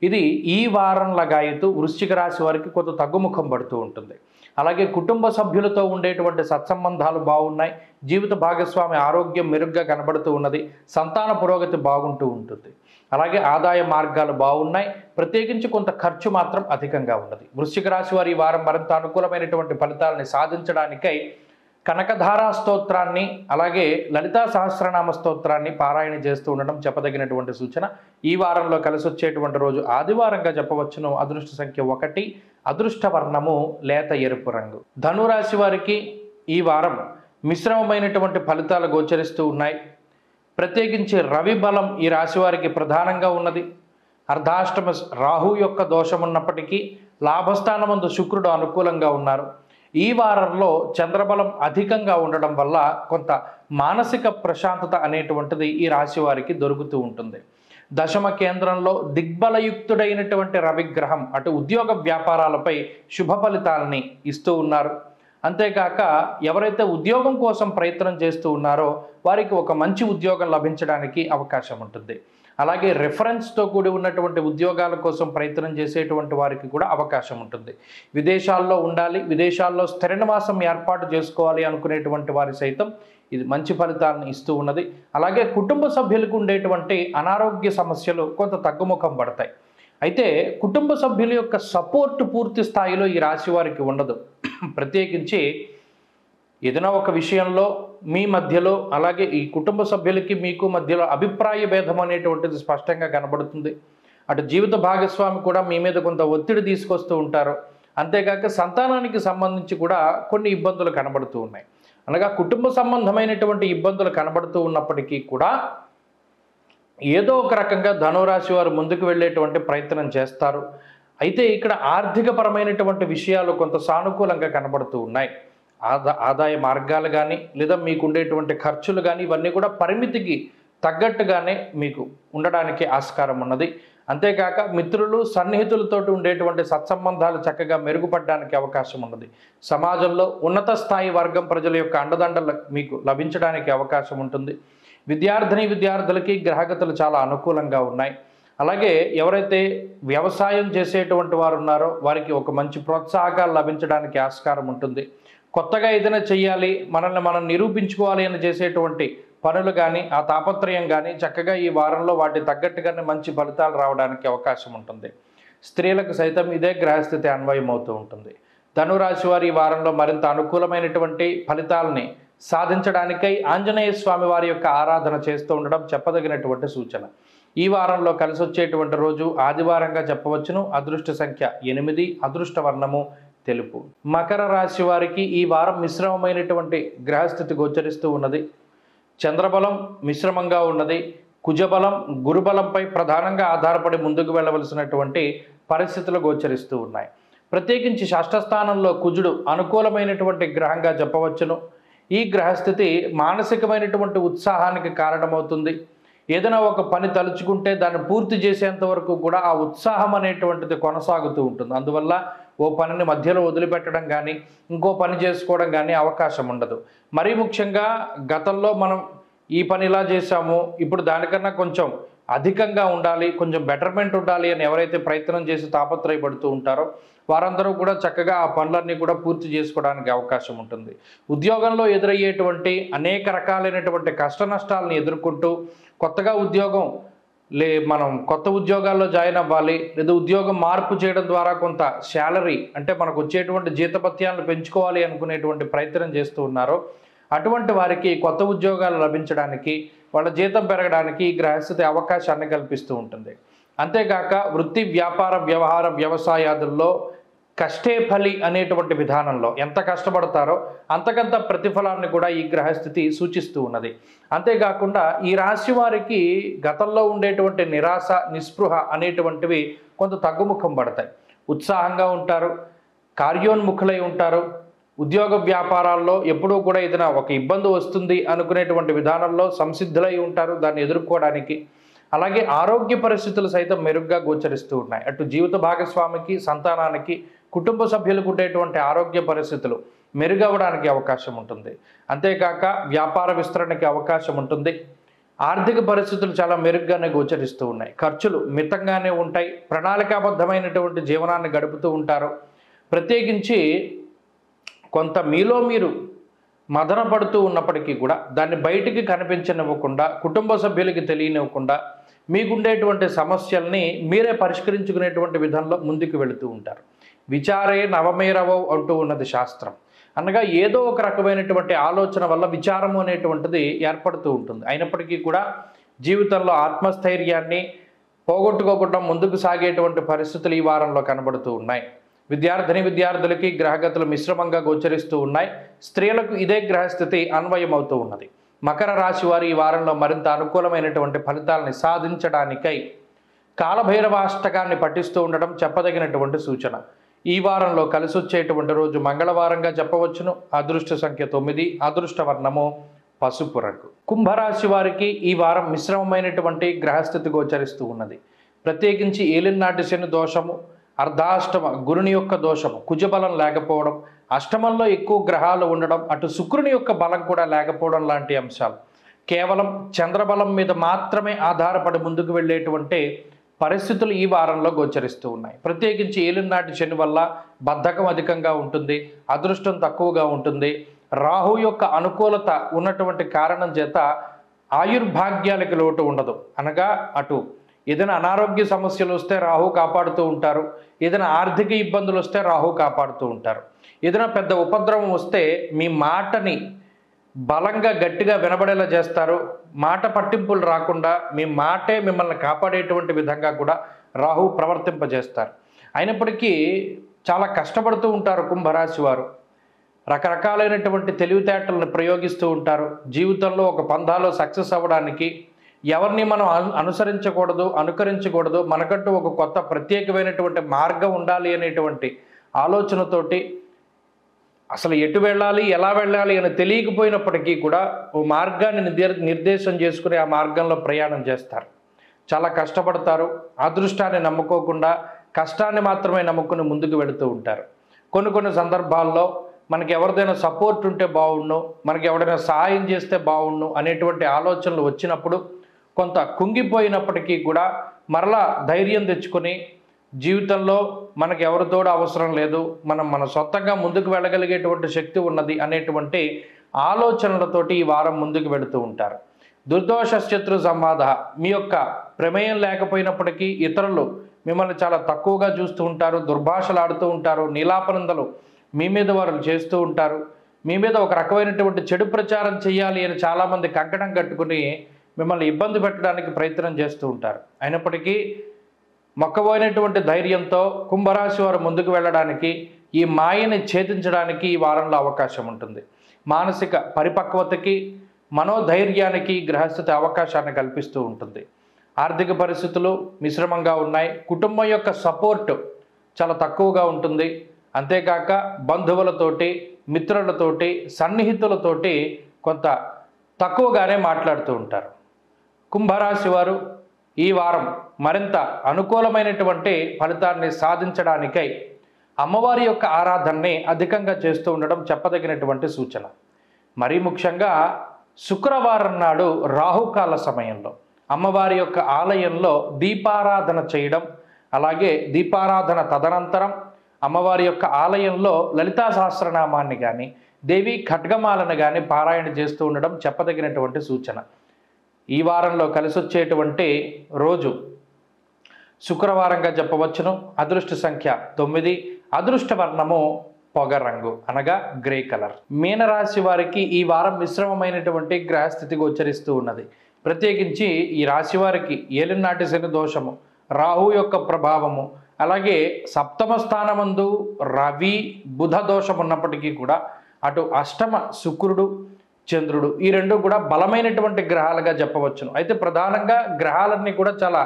ఇది ఈ వారం లగాయతు వృశ్చిక రాశి వారికి కొంత తగ్గుముఖం పడుతూ ఉంటుంది. అలాగే కుటుంబ సభ్యులతో ఉండేటువంటి సత్సంబంధాలు బాగున్నాయి. జీవిత భాగస్వామి ఆరోగ్యం మెరుగ్గా కనబడుతూ ఉన్నది. సంతాన పురోగతి బాగుంటూ ఉంటుంది. అలాగే ఆదాయ మార్గాలు బాగున్నాయి. ప్రత్యేకించి కొంత ఖర్చు మాత్రం అధికంగా ఉన్నది. వృశ్చిక రాశి వారి ఈ వారం మరింత అనుకూలమైనటువంటి ఫలితాలని సాధించడానికై కనకధారా స్తోత్రాన్ని అలాగే లలితా సహస్రనామ స్తోత్రాన్ని పారాయణ చేస్తూ ఉండడం చెప్పదగినటువంటి సూచన. ఈ వారంలో కలిసి వచ్చేటువంటి రోజు ఆదివారంగా చెప్పవచ్చును. అదృష్ట సంఖ్య 1, అదృష్ట వర్ణము లేత ఎరుపు రంగు. ధనురాశి వారికి ఈ వారం మిశ్రమమైనటువంటి ఫలితాలు గోచరిస్తూ ఉన్నాయి. ప్రత్యేకించి రవి బలం ఈ రాశి వారికి ప్రధానంగా ఉన్నది. అర్ధాష్టమ రాహు యొక్క దోషం ఉన్నప్పటికీ లాభస్థానమందు శుక్రుడు అనుకూలంగా ఉన్నారు. ఈ వారంలో చంద్రబలం అధికంగా ఉండడం వల్ల కొంత మానసిక ప్రశాంతత అనేటువంటిది ఈ రాశి వారికి దొరుకుతూ ఉంటుంది. దశమ కేంద్రంలో దిగ్బలయుక్తుడైనటువంటి రవిగ్రహం అటు ఉద్యోగ వ్యాపారాలపై శుభ ఫలితాలని ఇస్తూ ఉన్నారు. అంతేకాక ఎవరైతే ఉద్యోగం కోసం ప్రయత్నం చేస్తూ ఉన్నారో వారికి ఒక మంచి ఉద్యోగం లభించడానికి అవకాశం ఉంటుంది. అలాగే రెఫరెన్స్తో కూడి ఉన్నటువంటి ఉద్యోగాల కోసం ప్రయత్నం చేసేటువంటి వారికి కూడా అవకాశం ఉంటుంది. విదేశాల్లో ఉండాలి, విదేశాల్లో స్థిర నివాసం ఏర్పాటు చేసుకోవాలి అనుకునేటువంటి వారి సైతం ఇది మంచి ఫలితాలను ఇస్తూ ఉన్నది. అలాగే కుటుంబ సభ్యులకు ఉండేటువంటి అనారోగ్య సమస్యలు కొంత తగ్గుముఖం పడతాయి. అయితే కుటుంబ సభ్యుల యొక్క సపోర్ట్ పూర్తి స్థాయిలో ఈ రాశి వారికి ఉండదు. ప్రత్యేకించి ఏదైనా ఒక విషయంలో మీ మధ్యలో అలాగే ఈ కుటుంబ సభ్యులకి మీకు మధ్యలో అభిప్రాయ భేదం అనేటువంటిది స్పష్టంగా కనబడుతుంది. అటు జీవిత భాగస్వామి కూడా మీ మీద కొంత ఒత్తిడి తీసుకొస్తూ ఉంటారు. అంతేకాక సంతానానికి సంబంధించి కూడా కొన్ని ఇబ్బందులు కనబడుతూ ఉన్నాయి. అనగా కుటుంబ సంబంధమైనటువంటి ఇబ్బందులు కనబడుతూ ఉన్నప్పటికీ కూడా ఏదో ఒక రకంగా ధనురాశి వారు ముందుకు వెళ్ళేటువంటి ప్రయత్నం చేస్తారు. అయితే ఇక్కడ ఆర్థికపరమైనటువంటి విషయాలు కొంత సానుకూలంగా కనబడుతూ ఉన్నాయి. ఆదాయ మార్గాలు కానీ లేదా మీకు ఉండేటువంటి ఖర్చులు కానీ ఇవన్నీ కూడా పరిమితికి తగ్గట్టుగానే మీకు ఉండడానికి ఆస్కారం ఉన్నది. అంతేకాక మిత్రులు సన్నిహితులతో ఉండేటువంటి సత్సంబంధాలు చక్కగా మెరుగుపడడానికి అవకాశం ఉన్నది. సమాజంలో ఉన్నత స్థాయి వర్గం ప్రజల యొక్క అండదండలు మీకు లభించడానికి అవకాశం ఉంటుంది. విద్యార్థులకి గ్రహగతులు చాలా అనుకూలంగా ఉన్నాయి. అలాగే ఎవరైతే వ్యవసాయం చేసేటువంటి వారు ఉన్నారో వారికి ఒక మంచి ప్రోత్సాహకాలు లభించడానికి ఆస్కారం ఉంటుంది. కొత్తగా ఏదైనా చేయాలి, మనల్ని మనం నిరూపించుకోవాలి అని చేసేటువంటి పనులు కానీ ఆ తాపత్రయం కానీ చక్కగా ఈ వారంలో వాటి తగ్గట్టుగానే మంచి ఫలితాలు రావడానికి అవకాశం ఉంటుంది. స్త్రీలకు సైతం ఇదే గ్రహస్థితి అన్వయం అవుతూ ఉంటుంది. ధనురాశి వారి ఈ వారంలో మరింత అనుకూలమైనటువంటి ఫలితాలని సాధించడానికై ఆంజనేయ స్వామి వారి యొక్క ఆరాధన చేస్తూ ఉండడం చెప్పదగినటువంటి సూచన. ఈ వారంలో కలిసి వచ్చేటువంటి రోజు ఆదివారంగా చెప్పవచ్చును. అదృష్ట సంఖ్య 8, అదృష్ట వర్ణము తెలుపు. మకర రాశి వారికి ఈ వారం మిశ్రమమైనటువంటి గ్రహస్థితి గోచరిస్తూ ఉన్నది. చంద్రబలం మిశ్రమంగా ఉన్నది. కుజబలం గురుబలంపై ప్రధానంగా ఆధారపడి ముందుకు వెళ్ళవలసినటువంటి పరిస్థితులు గోచరిస్తూ ఉన్నాయి. ప్రత్యేకించి షష్ఠ స్థానంలో కుజుడు అనుకూలమైనటువంటి గ్రహంగా చెప్పవచ్చును. ఈ గ్రహస్థితి మానసికమైనటువంటి ఉత్సాహానికి కారణమవుతుంది. ఏదైనా ఒక పని తలుచుకుంటే దాన్ని పూర్తి చేసేంత వరకు కూడా ఆ ఉత్సాహం అనేటువంటిది కొనసాగుతూ ఉంటుంది. అందువల్ల ఓ పనిని మధ్యలో వదిలిపెట్టడం కానీ ఇంకో పని చేసుకోవడం కానీ అవకాశం ఉండదు. మరీ ముఖ్యంగా గతంలో మనం ఈ పని ఇలా చేశాము, ఇప్పుడు దానికన్నా కొంచెం అధికంగా ఉండాలి, కొంచెం బెటర్మెంట్ ఉండాలి అని ఎవరైతే ప్రయత్నం చేసి తాపత్రయపడుతూ ఉంటారో వారందరూ కూడా చక్కగా ఆ పనులన్నీ కూడా పూర్తి చేసుకోవడానికి అవకాశం ఉంటుంది. ఉద్యోగంలో ఎదురయ్యేటువంటి అనేక రకాలైనటువంటి కష్ట నష్టాలను ఎదుర్కొంటూ కొత్తగా మనం కొత్త ఉద్యోగాల్లో జాయిన్ అవ్వాలి లేదా ఉద్యోగం మార్పు చేయడం ద్వారా కొంత శాలరీ అంటే మనకు వచ్చేటువంటి జీతభత్యాలను పెంచుకోవాలి అనుకునేటువంటి ప్రయత్నం చేస్తూ ఉన్నారో అటువంటి వారికి కొత్త ఉద్యోగాలు లభించడానికి వాళ్ళ జీతం పెరగడానికి ఈ గ్రహస్థితి అవకాశాన్ని కల్పిస్తూ ఉంటుంది. అంతేకాక వృత్తి వ్యాపార వ్యవహార వ్యవసాయాదుల్లో కష్టే ఫలి అనేటువంటి విధానంలో ఎంత కష్టపడతారో అంతకంత ప్రతిఫలాన్ని కూడా ఈ గ్రహస్థితి సూచిస్తూ ఉన్నది. అంతేకాకుండా ఈ రాశి వారికి గతంలో ఉండేటువంటి నిరాశ నిస్పృహ అనేటువంటివి కొంత తగ్గుముఖం పడతాయి. ఉత్సాహంగా ఉంటారు, కార్యోన్ముఖులై ఉంటారు. ఉద్యోగ వ్యాపారాల్లో ఎప్పుడూ కూడా ఏదైనా ఒక ఇబ్బంది వస్తుంది అనుకునేటువంటి విధానంలో సంసిద్ధులై ఉంటారు దాన్ని ఎదుర్కోవడానికి. అలాగే ఆరోగ్య పరిస్థితులు సైతం మెరుగ్గా గోచరిస్తూ ఉన్నాయి. అటు జీవిత భాగస్వామికి సంతానానికి కుటుంబ సభ్యులకు ఉండేటువంటి ఆరోగ్య పరిస్థితులు మెరుగవడానికి అవకాశం ఉంటుంది. అంతేకాక వ్యాపార విస్తరణకి అవకాశం ఉంటుంది. ఆర్థిక పరిస్థితులు చాలా మెరుగ్గానే గోచరిస్తూ ఉన్నాయి. ఖర్చులు మితంగానే ఉంటాయి. ప్రణాళికాబద్ధమైనటువంటి జీవనాన్ని గడుపుతూ ఉంటారు. ప్రత్యేకించి కొంత మీలో మీరు మదన పడుతూ ఉన్నప్పటికీ కూడా దాన్ని బయటికి కనిపించనివ్వకుండా, కుటుంబ సభ్యులకి తెలియనివ్వకుండా మీకుండేటువంటి సమస్యల్ని మీరే పరిష్కరించుకునేటువంటి విధంలో ముందుకు వెళుతూ ఉంటారు. విచారే నవమేరవో అంటూ ఉన్నది శాస్త్రం. అనగా ఏదో ఒక రకమైనటువంటి ఆలోచన వల్ల విచారము అనేటువంటిది ఏర్పడుతూ ఉంటుంది. అయినప్పటికీ కూడా జీవితంలో ఆత్మస్థైర్యాన్ని పోగొట్టుకోకుండా ముందుకు సాగేటువంటి పరిస్థితులు ఈ వారంలో కనబడుతూ ఉన్నాయి. విద్యార్థులకి గ్రహగతులు మిశ్రమంగా గోచరిస్తూ ఉన్నాయి. స్త్రీలకు ఇదే గ్రహస్థితి అన్వయమవుతూ ఉన్నది. మకర రాశి వారు ఈ వారంలో మరింత అనుకూలమైనటువంటి ఫలితాలని సాధించడానికై కాలభైరవాష్టకాన్ని పఠిస్తూ ఉండడం చెప్పదగినటువంటి సూచన. ఈ వారంలో కలిసి వచ్చేటువంటి రోజు మంగళవారంగా చెప్పవచ్చును. అదృష్ట సంఖ్య 9, అదృష్ట వర్ణము పసుపు రంగు. కుంభరాశి వారికి ఈ వారం మిశ్రమమైనటువంటి గ్రహస్థితి గోచరిస్తూ ఉన్నది. ప్రత్యేకించి ఏలినాటి శని దోషము, అర్ధాష్టమ గురుని యొక్క దోషము, కుజబలం లేకపోవడం, అష్టమంలో ఎక్కువ గ్రహాలు ఉండడం, అటు శుక్రుని యొక్క బలం కూడా లేకపోవడం లాంటి అంశాలు కేవలం చంద్రబలం మీద మాత్రమే ఆధారపడి ముందుకు వెళ్ళేటువంటి పరిస్థితులు ఈ వారంలో గోచరిస్తూ ఉన్నాయి. ప్రత్యేకించి ఏలినాటి శని వల్ల బద్ధకం అధికంగా ఉంటుంది, అదృష్టం తక్కువగా ఉంటుంది. రాహు యొక్క అనుకూలత ఉన్నటువంటి కారణం చేత ఆయుర్భాగ్యాలకి లోటు ఉండదు. అనగా అటు ఏదైనా అనారోగ్య సమస్యలు వస్తే రాహు కాపాడుతూ ఉంటారు, ఏదైనా ఆర్థిక ఇబ్బందులు వస్తే రాహు కాపాడుతూ ఉంటారు. ఏదైనా పెద్ద ఉపద్రవం వస్తే మీ మాటని బలంగా గట్టిగా వినబడేలా చేస్తారు. మాట పట్టింపులు రాకుండా మీ మాటే మిమ్మల్ని కాపాడేటువంటి విధంగా కూడా రాహు ప్రవర్తింపజేస్తారు. అయినప్పటికీ చాలా కష్టపడుతూ ఉంటారు కుంభరాశి వారు. రకరకాలైనటువంటి తెలివితేటలను ప్రయోగిస్తూ ఉంటారు. జీవితంలో ఒక పందాలో సక్సెస్ అవ్వడానికి ఎవరిని మనం అనుకరించకూడదు, మనకంటూ ఒక కొత్త ప్రత్యేకమైనటువంటి మార్గం ఉండాలి అనేటువంటి ఆలోచనతోటి అసలు ఎటు వెళ్ళాలి, ఎలా వెళ్ళాలి అని తెలియకపోయినప్పటికీ కూడా ఓ మార్గాన్ని నిర్దేశం చేసుకుని ఆ మార్గంలో ప్రయాణం చేస్తారు. చాలా కష్టపడతారు. అదృష్టాన్ని నమ్ముకోకుండా కష్టాన్ని మాత్రమే నమ్ముకుని ముందుకు వెళుతూ ఉంటారు. కొన్ని సందర్భాల్లో మనకి ఎవరిదైనా సపోర్ట్ ఉంటే బాగుండు, మనకి ఎవరైనా సహాయం చేస్తే బాగుండు అనేటువంటి ఆలోచనలు వచ్చినప్పుడు కొంత కుంగిపోయినప్పటికీ కూడా మరలా ధైర్యం తెచ్చుకొని జీవితంలో మనకు ఎవరితోడు అవసరం లేదు, మన సొంతంగా ముందుకు వెళ్ళగలిగేటువంటి శక్తి ఉన్నది అనేటువంటి ఆలోచనలతోటి ఈ వారం ముందుకు వెళుతూ ఉంటారు. దుర్దోష శత్రు సంవాద, మీ యొక్క ప్రమేయం లేకపోయినప్పటికీ ఇతరులు మిమ్మల్ని చాలా తక్కువగా చూస్తూ ఉంటారు, దుర్భాషలు ఆడుతూ ఉంటారు, నీలాపనందలు మీ మీద వారు చేస్తూ ఉంటారు. మీ మీద ఒక రకమైనటువంటి చెడు ప్రచారం చేయాలి అని చాలామంది కంకణం కట్టుకుని మిమ్మల్ని ఇబ్బంది పెట్టడానికి ప్రయత్నం చేస్తూ ఉంటారు. అయినప్పటికీ మొక్కబోయినటువంటి ధైర్యంతో కుంభరాశి వారు ముందుకు వెళ్ళడానికి, ఈ మాయని ఛేదించడానికి ఈ వారంలో అవకాశం ఉంటుంది. మానసిక పరిపక్వతకి, మనోధైర్యానికి గ్రహస్థితి అవకాశాన్ని కల్పిస్తూ ఉంటుంది. ఆర్థిక పరిస్థితులు మిశ్రమంగా ఉన్నాయి. కుటుంబం యొక్క సపోర్ట్ చాలా తక్కువగా ఉంటుంది. అంతేకాక బంధువులతోటి, మిత్రులతోటి, సన్నిహితులతోటి కొంత తక్కువగానే మాట్లాడుతూ ఉంటారు. కుంభరాశి వారు ఈ వారం మరింత అనుకూలమైనటువంటి ఫలితాన్ని సాధించడానికై అమ్మవారి యొక్క ఆరాధనని అధికంగా చేస్తూ ఉండడం చెప్పదగినటువంటి సూచన. మరీ ముఖ్యంగా శుక్రవారం నాడు రాహుకాల సమయంలో అమ్మవారి యొక్క ఆలయంలో దీపారాధన చేయడం, అలాగే దీపారాధన తదనంతరం అమ్మవారి యొక్క ఆలయంలో లలితా సహస్రనామాన్ని కానీ, దేవి ఖడ్గమాలను కానీ పారాయణ చేస్తూ ఉండడం చెప్పదగినటువంటి సూచన. ఈ వారంలో కలిసి వచ్చేటువంటి రోజు శుక్రవారంగా చెప్పవచ్చును. అదృష్ట సంఖ్య 9, అదృష్ట వర్ణము పొగరంగు అనగా గ్రే కలర్. మీనరాశి వారికి ఈ వారం మిశ్రమమైనటువంటి గ్రహస్థితి గోచరిస్తూ ఉన్నది. ప్రత్యేకించి ఈ రాశి వారికి ఏలినాటి శని దోషము, రాహు యొక్క ప్రభావము, అలాగే సప్తమ స్థానమందు రవి బుధ దోషం ఉన్నప్పటికీ కూడా అటు అష్టమ శుక్రుడు చంద్రుడు ఈ రెండు కూడా బలమైనటువంటి గ్రహాలుగా చెప్పవచ్చును. అయితే ప్రధానంగా గ్రహాలన్నీ కూడా చాలా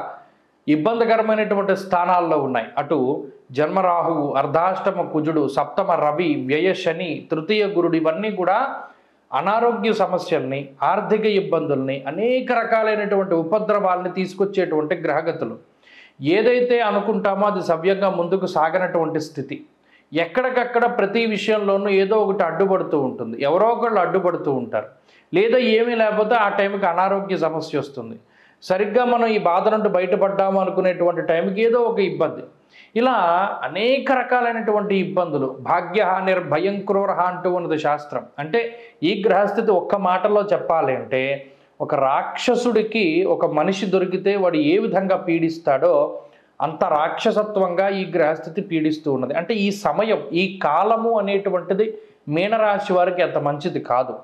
ఇబ్బందికరమైనటువంటి స్థానాల్లో ఉన్నాయి. అటు జన్మరాహువు, అర్ధాష్టమ కుజుడు, సప్తమ రవి, వ్యయ శని, తృతీయ గురుడు ఇవన్నీ కూడా అనారోగ్య సమస్యల్ని, ఆర్థిక ఇబ్బందుల్ని, అనేక రకాలైనటువంటి ఉపద్రవాల్ని తీసుకొచ్చేటువంటి గ్రహగతులు. ఏదైతే అనుకుంటామో అది సవ్యంగా ముందుకు సాగనటువంటి స్థితి. ఎక్కడికక్కడ ప్రతి విషయంలోనూ ఏదో ఒకటి అడ్డుపడుతూ ఉంటుంది, ఎవరో ఒకళ్ళు అడ్డుపడుతూ ఉంటారు. లేదా ఏమీ లేకపోతే ఆ టైంకి అనారోగ్య సమస్య వస్తుంది. సరిగ్గా మనం ఈ బాధ నుండి బయటపడ్డాము అనుకునేటువంటి టైంకి ఏదో ఒక ఇబ్బంది. ఇలా అనేక రకాలైనటువంటి ఇబ్బందులు. భాగ్యహానిర్భయం క్రూరహ అంటూ ఉన్నది శాస్త్రం. అంటే ఈ గ్రహస్థితి ఒక్క మాటలో చెప్పాలి అంటే, ఒక రాక్షసుడికి ఒక మనిషి దొరికితే వాడు ఏ విధంగా పీడిస్తాడో అంత రాక్షసత్వంగా ఈ గ్రహస్థితి పీడిస్తూ ఉన్నది. అంటే ఈ సమయం, ఈ కాలము అనేటువంటిది మీనరాశి వారికి అంత మంచిది కాదు.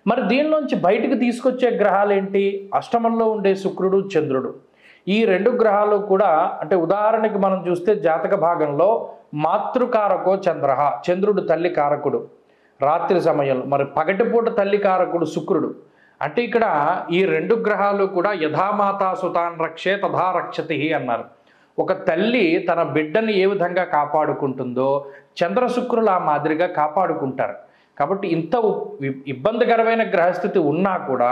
మరి దీనిలోంచి బయటికి తీసుకొచ్చే గ్రహాలు ఏంటి? అష్టమంలో ఉండే శుక్రుడు, చంద్రుడు. ఈ రెండు గ్రహాలు కూడా, అంటే ఉదాహరణకి మనం చూస్తే జాతక భాగంలో మాతృకారకో చంద్రహ, చంద్రుడు తల్లి కారకుడు రాత్రి సమయంలో, మరి పగటిపూట తల్లి కారకుడు శుక్రుడు. అంటే ఇక్కడ ఈ రెండు గ్రహాలు కూడా యథామాతా సుతాన్ రక్షే తథా రక్షతి అన్నారు. ఒక తల్లి తన బిడ్డని ఏ విధంగా కాపాడుకుంటుందో చంద్రశుక్రులు ఆ మాదిరిగా కాపాడుకుంటారు. కాబట్టి ఇంత ఇబ్బందికరమైన గ్రహస్థితి ఉన్నా కూడా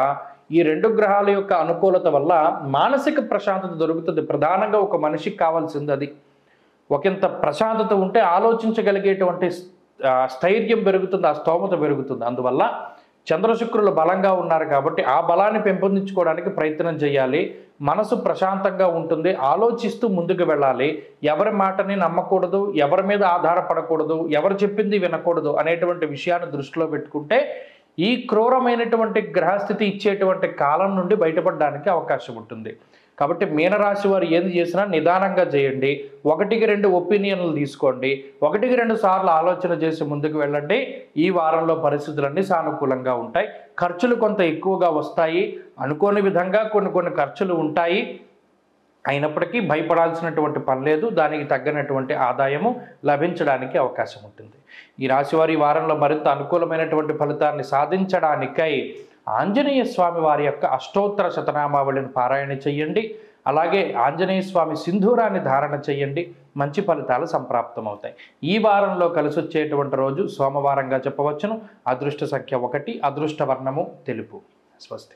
ఈ రెండు గ్రహాల యొక్క అనుకూలత వల్ల మానసిక ప్రశాంతత దొరుకుతుంది. ప్రధానంగా ఒక మనిషికి కావాల్సింది అది. ఒకంత ప్రశాంతత ఉంటే ఆలోచించగలిగేటువంటి స్థైర్యం పెరుగుతుంది, ఆ స్తోమత పెరుగుతుంది. అందువల్ల చంద్రశుక్రులు బలంగా ఉన్నారు కాబట్టి ఆ బలాన్ని పెంపొందించుకోవడానికి ప్రయత్నం చేయాలి. మనసు ప్రశాంతంగా ఉంటుంది, ఆలోచిస్తూ ముందుకు వెళ్ళాలి. ఎవరి మాటని నమ్మకూడదు, ఎవరి మీద ఆధారపడకూడదు, ఎవరు చెప్పింది వినకూడదు అనేటువంటి విషయాన్ని దృష్టిలో పెట్టుకుంటే ఈ క్రూరమైనటువంటి గ్రహస్థితి ఇచ్చేటువంటి కాలం నుండి బయటపడడానికి అవకాశం ఉంటుంది. కాబట్టి మీనరాశి వారు ఏది చేసినా నిదానంగా చేయండి. 1-2 ఒపీనియన్లు తీసుకోండి. 1-2 సార్లు ఆలోచన చేసి ముందుకు వెళ్ళండి. ఈ వారంలో పరిస్థితులన్నీ సానుకూలంగా ఉంటాయి. ఖర్చులు కొంత ఎక్కువగా వస్తాయి, అనుకోని విధంగా కొన్ని ఖర్చులు ఉంటాయి. అయినప్పటికీ భయపడాల్సినటువంటి పని లేదు. దానికి తగ్గనటువంటి ఆదాయము లభించడానికి అవకాశం ఉంటుంది. ఈ రాశివారి వారంలో మరింత అనుకూలమైనటువంటి ఫలితాన్ని సాధించడానికై ఆంజనేయ స్వామి వారి యొక్క అష్టోత్తర శతనామావళిని పారాయణ చెయ్యండి. అలాగే ఆంజనేయ స్వామి సింధూరాన్ని ధారణ చెయ్యండి. మంచి ఫలితాలు సంప్రాప్తమవుతాయి. ఈ వారంలో కలిసి వచ్చేటువంటి రోజు సోమవారంగా చెప్పవచ్చును. అదృష్ట సంఖ్య 1, అదృష్ట వర్ణము తెలుపు. స్వస్తి.